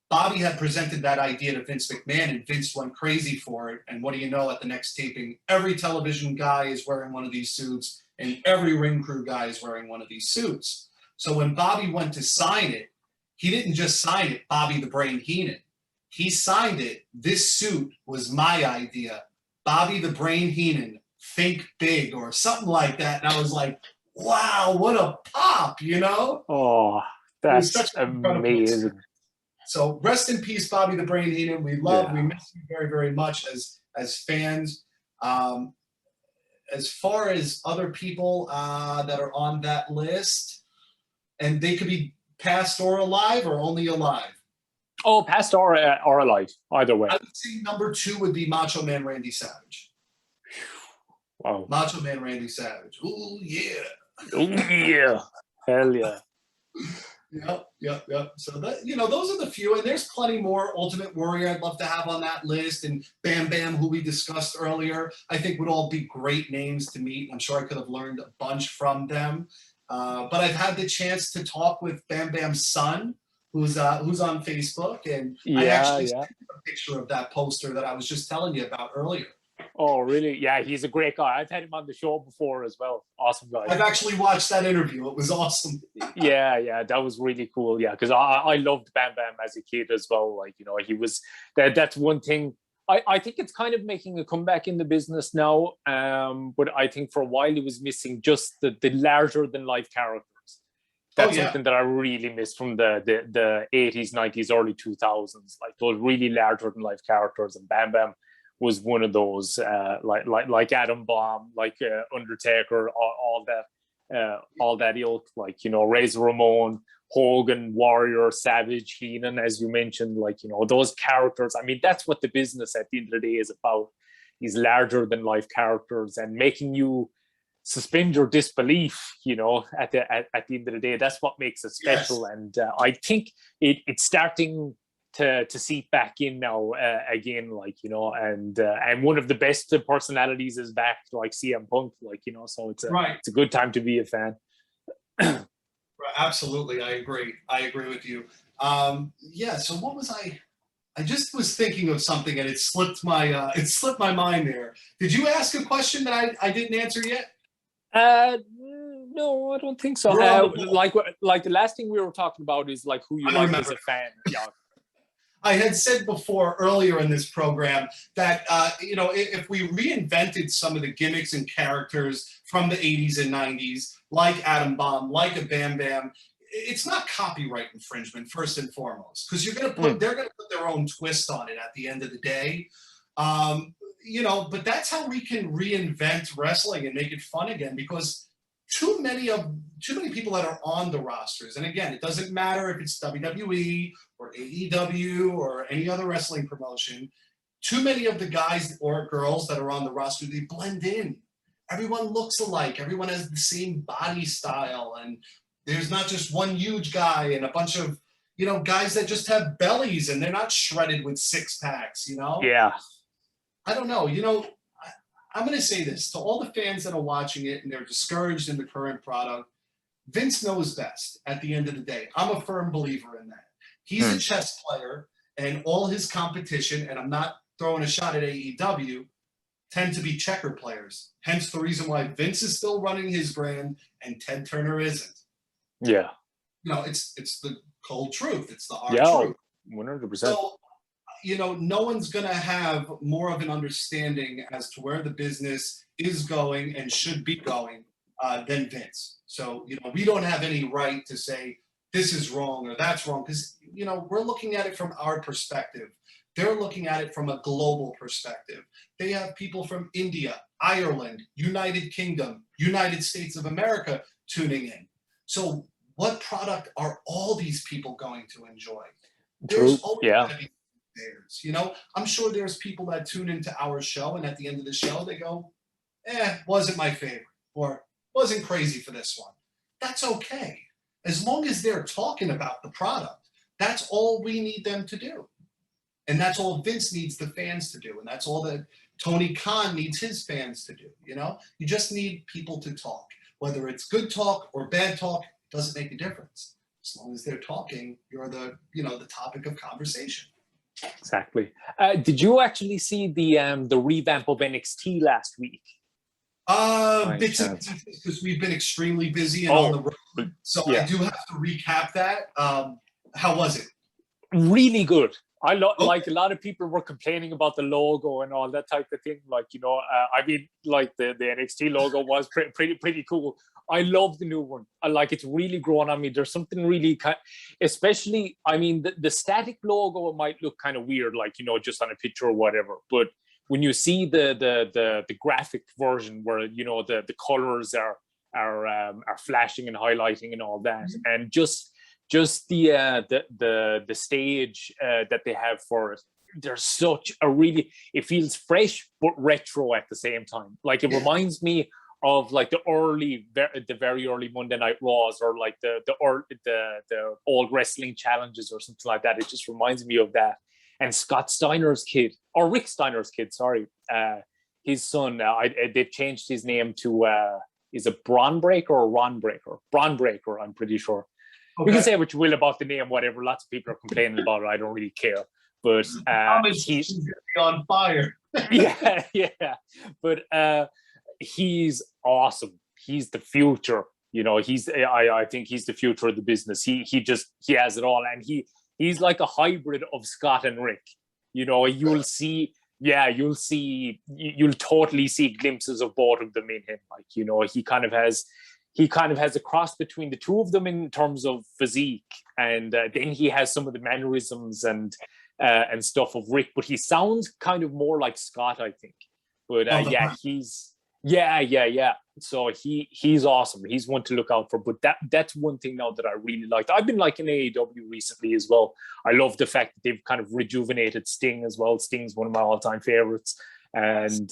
Bobby had presented that idea to Vince McMahon, and Vince went crazy for it. And what do you know, at the next taping, every television guy is wearing one of these suits, and every ring crew guy is wearing one of these suits. So when Bobby went to sign it, he didn't just sign it, Bobby the Brain Heenan. He signed it, this suit was my idea. Bobby the Brain Heenan, think big, or something like that. And I was like, wow, what a pop, Oh, that's amazing. So rest in peace, Bobby the Brain Heenan. We miss you very, very much as fans. As far as other people that are on that list, and they could be past or alive, or only alive. Oh, past or alive, either way. I would say number 2 would be Macho Man Randy Savage. Wow. Macho Man Randy Savage. Ooh, yeah. Oh, yeah. Hell yeah. Yep. So that, those are the few, and there's plenty more. Ultimate Warrior I'd love to have on that list, and Bam Bam, who we discussed earlier, I think would all be great names to meet. I'm sure I could have learned a bunch from them. But I've had the chance to talk with Bam Bam's son, who's on Facebook, and I actually sent a picture of that poster that I was just telling you about earlier. Oh, really? Yeah, he's a great guy. I've had him on the show before as well. Awesome guy. I've actually watched that interview. It was awesome. yeah, that was really cool. Yeah, because I loved Bam Bam as a kid as well. Like, he was that's one thing. I think it's kind of making a comeback in the business now. But I think for a while he was missing just the larger than life characters. That's something that I really missed from the 80s, 90s, early 2000s. Like those really larger than life characters, and Bam Bam was one of those, like Adam Bomb, like Undertaker, all that ilk, like, you know, Razor Ramon, Hogan, Warrior, Savage, Heenan, as you mentioned, like, you know, those characters. I mean, that's what the business at the end of the day is about, these larger than life characters, and making you suspend your disbelief, you know, at the end of the day. That's what makes it special. Yes. And I think it's starting to seep back in now again, like, you know, and one of the best personalities is back, like CM Punk, like, you know, so it's a good time to be a fan. Absolutely, I agree with you. Yeah, so what was I just was thinking of something and it slipped my mind there. Did you ask a question that I didn't answer yet? No, I don't think so. Like the last thing we were talking about is like who you like as a fan. Yeah. I had said before earlier in this program that, you know, if we reinvented some of the gimmicks and characters from the 80s and 90s, like Adam Bomb, like a Bam Bam, it's not copyright infringement, first and foremost, because they're going to put their own twist on it at the end of the day. You know, but that's how we can reinvent wrestling and make it fun again, because too many people that are on the rosters, and again, it doesn't matter if it's WWE or AEW or any other wrestling promotion, too many of the guys or girls that are on the roster, they blend in. Everyone looks alike. Everyone has the same body style, and there's not just one huge guy and a bunch of, you know, guys that just have bellies and they're not shredded with six packs, you know? Yeah. I don't know. You know, I'm going to say this to all the fans that are watching it and they're discouraged in the current product. Vince knows best at the end of the day. I'm a firm believer in that. He's a chess player, and all his competition, and I'm not throwing a shot at AEW, tend to be checker players. Hence the reason why Vince is still running his brand and Ted Turner isn't. Yeah. You know, it's the cold truth. It's the hard truth. 100%. So, you know, no one's going to have more of an understanding as to where the business is going and should be going than Vince. So, you know, we don't have any right to say this is wrong or that's wrong, because, you know, we're looking at it from our perspective. They're looking at it from a global perspective. They have people from India, Ireland, United Kingdom, United States of America tuning in. So what product are all these people going to enjoy? There's always going to be theirs. You know, I'm sure there's people that tune into our show, and at the end of the show, they go, wasn't my favorite, or wasn't crazy for this one. That's okay. As long as they're talking about the product, that's all we need them to do. And that's all Vince needs the fans to do. And that's all that Tony Khan needs his fans to do. You know, you just need people to talk. Whether it's good talk or bad talk, doesn't make a difference. As long as they're talking, you're the topic of conversation. Exactly. Did you actually see the revamp of NXT last week? Bits and pieces, because we've been extremely busy and on the road. So I do have to recap that. How was it? Really good. Like a lot of people were complaining about the logo and all that type of thing. Like, you know, I mean, like the NXT logo was pretty cool. I love the new one. I like it's really grown on me. There's something really especially, I mean, the static logo might look kind of weird, like, you know, just on a picture or whatever. But when you see the graphic version where, you know, the colors are flashing and highlighting and all that, and just the stage that they have for it, there's such a really, it feels fresh but retro at the same time. Like it reminds me of like the very early Monday Night Raws, or like the old wrestling challenges or something like that. It just reminds me of that. And Scott Steiner's kid, or Rick Steiner's kid, sorry, his son, they've changed his name to is it Braun Breaker or Ron Breaker? Braun Breaker, I'm pretty sure. Okay. You can say what you will about the name, whatever. Lots of people are complaining about it. I don't really care. But he's gonna be on fire. yeah. But he's awesome. He's the future. You know, I think he's the future of the business. He has it all, and he's like a hybrid of Scott and Rick. You know, you'll totally see glimpses of both of them in him. Like, you know, he kind of has a cross between the two of them in terms of physique, and then he has some of the mannerisms and and stuff of Rick, but he sounds kind of more like Scott, I think. But yeah. So he's awesome. He's one to look out for. But that's one thing now that I really liked. I've been liking AEW recently as well. I love the fact that they've kind of rejuvenated Sting as well. Sting's one of my all-time favorites, and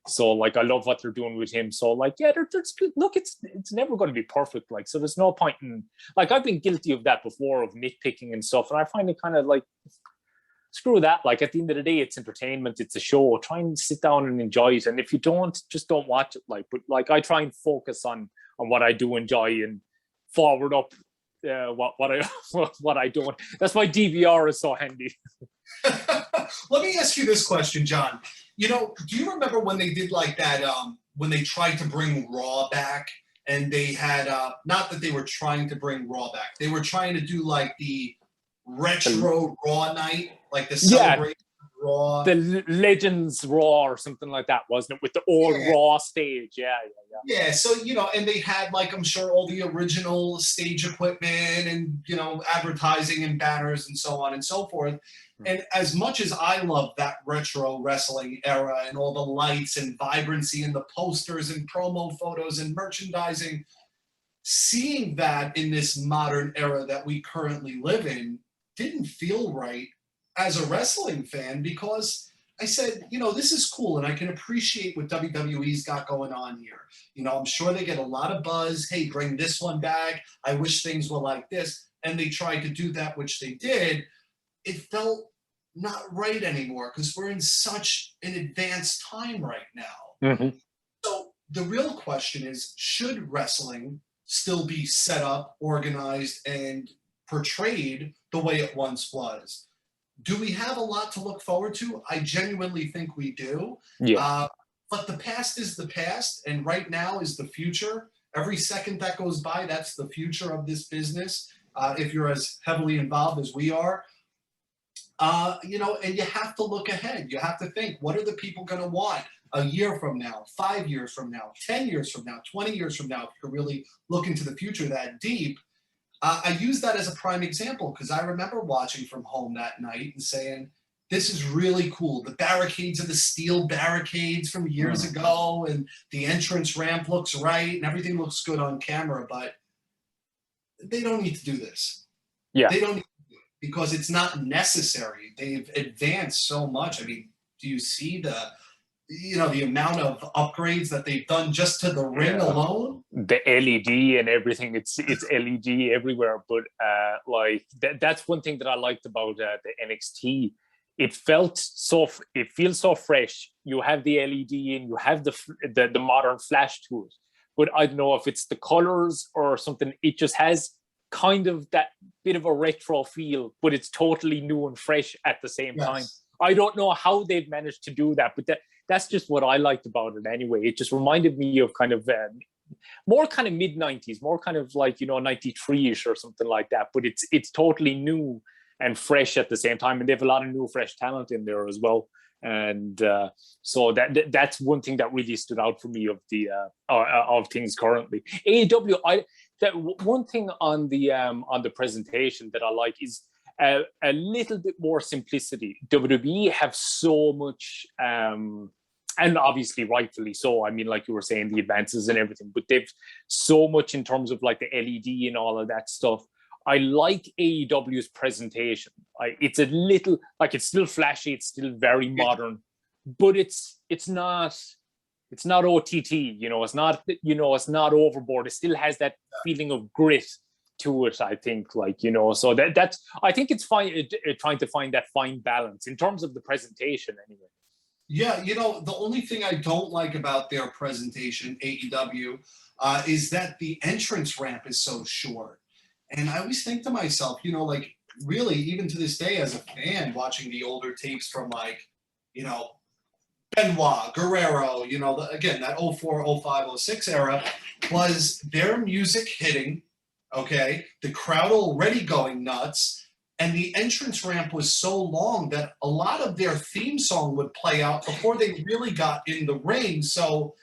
so like I love what they're doing with him. So like look, it's never going to be perfect. Like, so there's no point in, like, I've been guilty of that before, of nitpicking and stuff, and I find it kind of like, screw that. Like, at the end of the day, it's entertainment, it's a show. Try and sit down and enjoy it. And if you don't, just don't watch it. Like, but like, I try and focus on what I do enjoy and forward up what I don't. That's why DVR is so handy. Let me ask you this question, John. You know, do you remember when they did like that, when they tried to bring Raw back, and they had, not that they were trying to bring Raw back, they were trying to do like the retro Raw night, like the celebration of Raw. The Legends Raw or something like that, wasn't it? With the old Raw stage. Yeah, so, you know, and they had, like, I'm sure all the original stage equipment and, you know, advertising and banners and so on and so forth. And as much as I love that retro wrestling era and all the lights and vibrancy and the posters and promo photos and merchandising, seeing that in this modern era that we currently live in didn't feel right as a wrestling fan, because I said, you know, this is cool and I can appreciate what WWE's got going on here. You know, I'm sure they get a lot of buzz. Hey, bring this one back. I wish things were like this. And they tried to do that, which they did. It felt not right anymore because we're in such an advanced time right now. So the real question is, should wrestling still be set up, organized, and portrayed the way it once was? Do we have a lot to look forward to? I genuinely think we do. But the past is the past, and right now is the future. Every second that goes by, that's the future of this business. If you're as heavily involved as we are, you know, and you have to look ahead. You have to think, what are the people going to want a year from now, 5 years from now, 10 years from now, 20 years from now, if you're really looking to the future that deep? I use that as a prime example because I remember watching from home that night and saying, this is really cool. The barricades are the steel barricades from years ago, and the entrance ramp looks right, and everything looks good on camera, but they don't need to do this. They don't need to do it because it's not necessary. They've advanced so much. I mean, do you see the amount of upgrades that they've done just to the ring alone? The LED and everything, it's LED everywhere. But like that's one thing that I liked about the NXT. It feels so fresh. You have the LED and you have the modern flash to it. But I don't know if it's the colors or something. It just has kind of that bit of a retro feel, but it's totally new and fresh at the same time. I don't know how they've managed to do that, but that's just what I liked about it anyway. It just reminded me of kind of more kind of mid-90s, more kind of like, 93-ish or something like that. But it's totally new and fresh at the same time. And they have a lot of new, fresh talent in there as well. And so that's one thing that really stood out for me of the of things currently. AEW, one thing on the presentation that I like is a little bit more simplicity. WWE have so much, and obviously rightfully so. I mean, like you were saying, the advances and everything, but they've so much in terms of like the LED and all of that stuff. I like AEW's presentation. It's a little like it's still flashy, it's still very modern, but it's not OTT. It's not overboard. It still has that feeling of grit to it, I think, so that's I think it's fine trying to find that fine balance in terms of the presentation anyway. Yeah, the only thing I don't like about their presentation, AEW, is that the entrance ramp is so short. And I always think to myself, really, even to this day as a fan watching the older tapes from Benoit, Guerrero, again, that 04, 05, 06 era, was their music hitting. Okay, the crowd already going nuts, and the entrance ramp was so long that a lot of their theme song would play out before they really got in the ring. So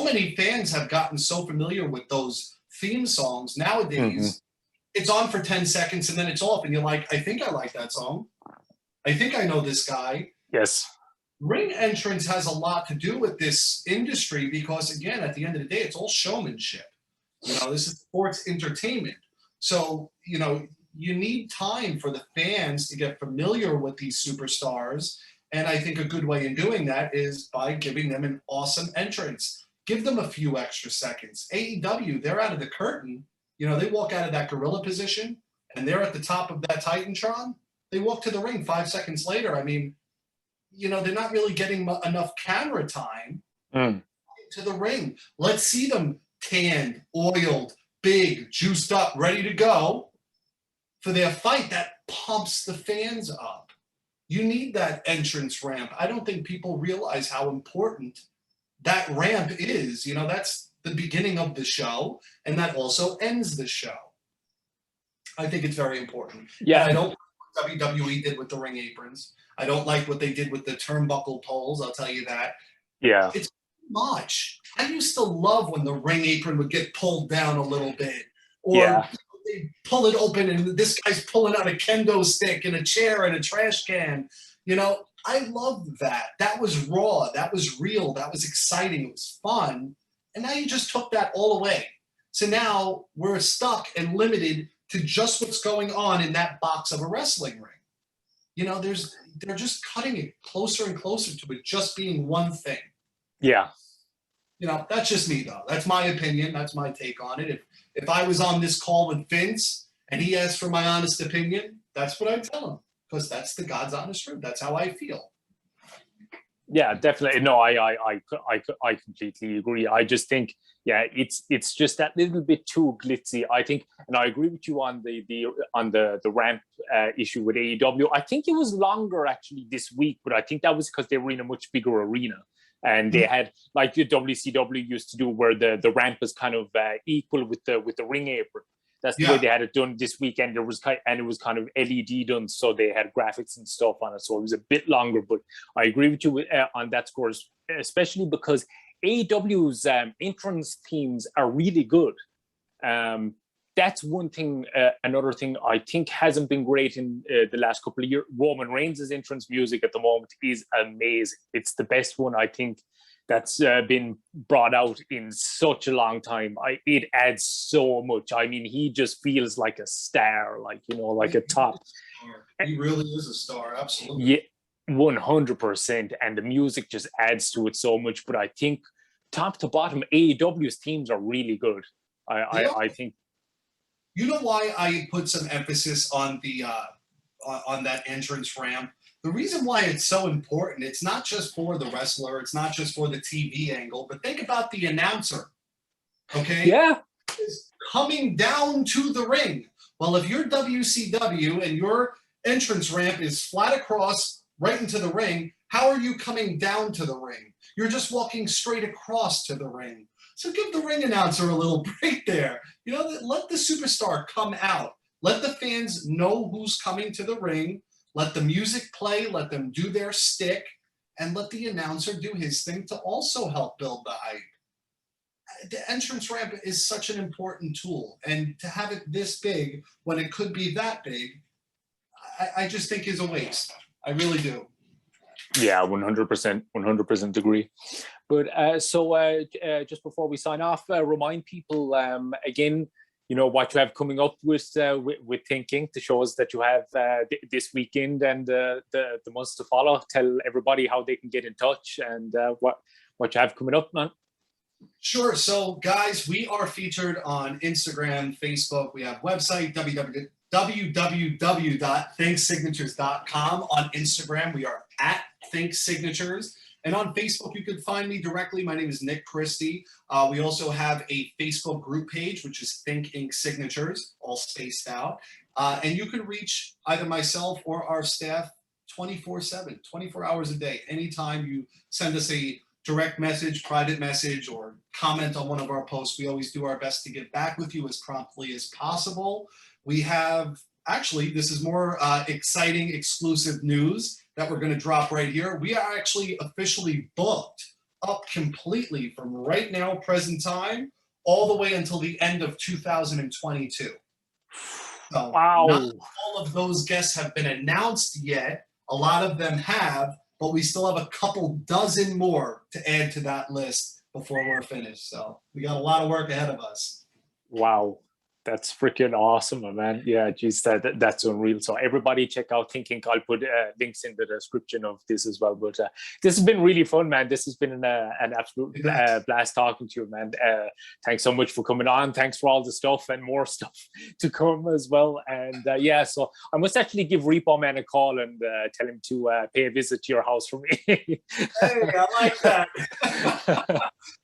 many fans have gotten so familiar with those theme songs nowadays. It's on for 10 seconds and then it's off, and you're like, I think I like that song. I think I know this guy. Yes. Ring entrance has a lot to do with this industry because, again, at the end of the day, it's all showmanship. This is sports entertainment. So, you need time for the fans to get familiar with these superstars. And I think a good way in doing that is by giving them an awesome entrance. Give them a few extra seconds. AEW, they're out of the curtain. They walk out of that gorilla position and they're at the top of that Titantron. They walk to the ring 5 seconds later. I mean, they're not really getting enough camera time to the ring. Let's see them tanned, oiled, big, juiced up, ready to go for their fight. That pumps the fans up. You need that entrance ramp. I don't think people realize how important that ramp is. That's the beginning of the show, and that also ends the show. I think it's very important. Yeah. And I don't like what WWE did with the ring aprons. I don't like what they did with the turnbuckle poles, I'll tell you that. Yeah. It's too much. I used to love when the ring apron would get pulled down a little bit. Or they pull it open and this guy's pulling out a kendo stick and a chair and a trash can. I loved that. That was raw. That was real. That was exciting. It was fun. And now you just took that all away. So now we're stuck and limited to just what's going on in that box of a wrestling ring. They're just cutting it closer and closer to it just being one thing. Yeah. That's just me though. That's my opinion. That's my take on it. If I was on this call with Vince and he asked for my honest opinion, that's what I'd tell him, because that's the God's honest truth. That's how I feel. Yeah, definitely. No, I completely agree. I just think, it's just that little bit too glitzy. I think, and I agree with you on the ramp issue with AEW. I think it was longer actually this week, but I think that was because they were in a much bigger arena, and they had, like the WCW used to do, where the ramp was kind of equal with the ring apron. That's the way they had it done this weekend. It was kind of LED done, so they had graphics and stuff on it. So it was a bit longer, but I agree with you on that score, especially because AEW's entrance themes are really good. That's one thing. Another thing I think hasn't been great in the last couple of years. Roman Reigns' entrance music at the moment is amazing. It's the best one, I think, that's been brought out in such a long time. It adds so much. I mean, he just feels like a star, like a top. He really is a star, absolutely. Yeah, 100%. And the music just adds to it so much. But I think top to bottom, AEW's teams are really good. I think. You know why I put some emphasis on the on that entrance ramp? The reason why it's so important, it's not just for the wrestler, it's not just for the TV angle, but think about the announcer, okay? Yeah. Is coming down to the ring. Well, if you're WCW and your entrance ramp is flat across right into the ring, how are you coming down to the ring? You're just walking straight across to the ring. So give the ring announcer a little break there. Let the superstar come out. Let the fans know who's coming to the ring. Let the music play, let them do their stick, and let the announcer do his thing to also help build the hype. The entrance ramp is such an important tool, and to have it this big when it could be that big, I just think is a waste. I really do. Yeah, 100% agree. But so just before we sign off, remind people again, what you have coming up with Thinking, the shows that you have this weekend and the months to follow. Tell everybody how they can get in touch and what you have coming up, man. Sure. So, guys, we are featured on Instagram, Facebook. We have website, www.thinksignatures.com. On Instagram, we are at Think Signatures. And on Facebook, you can find me directly. My name is Nick Christie. We also have a Facebook group page, which is ThINK Signatures, all spaced out. And you can reach either myself or our staff 24/7, 24 hours a day. Anytime you send us a direct message, private message, or comment on one of our posts, we always do our best to get back with you as promptly as possible. We have, actually, this is more exciting, exclusive news that we're going to drop right here. We are actually officially booked up completely from right now, present time, all the way until the end of 2022. So wow. not all of those guests have been announced yet. A lot of them have, but we still have a couple dozen more to add to that list before we're finished. So we got a lot of work ahead of us. Wow. That's freaking awesome, man. Yeah, geez, that's unreal. So everybody check out Thinking. I'll put links in the description of this as well. But this has been really fun, man. This has been an absolute blast talking to you, man. Thanks so much for coming on. Thanks for all the stuff and more stuff to come as well. And yeah, so I must actually give Repo Man a call and tell him to pay a visit to your house for me. Hey, I like that.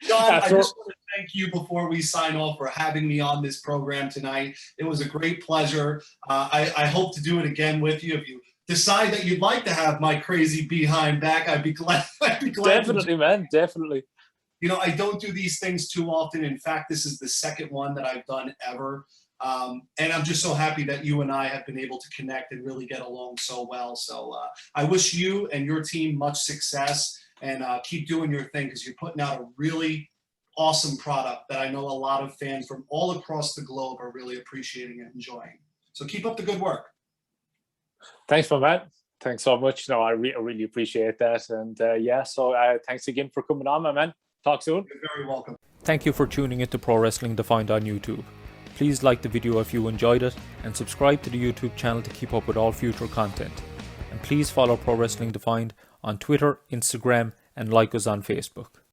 John, I just want to thank you before we sign off for having me on this program tonight. It was a great pleasure. I hope to do it again with you. If you decide that you'd like to have my crazy behind back, I'd be glad. Definitely, man. Definitely. You know, I don't do these things too often. In fact, this is the second one that I've done ever. And I'm just so happy that you and I have been able to connect and really get along so well. So I wish you and your team much success, and keep doing your thing, because you're putting out a really awesome product that I know a lot of fans from all across the globe are really appreciating and enjoying. So keep up the good work. Thanks, my man. Thanks so much. No, I really appreciate that. And yeah, so thanks again for coming on, my man. Talk soon. You're very welcome. Thank you for tuning into Pro Wrestling Defined on YouTube. Please like the video if you enjoyed it, and subscribe to the YouTube channel to keep up with all future content. And please follow Pro Wrestling Defined on Twitter, Instagram, and like us on Facebook.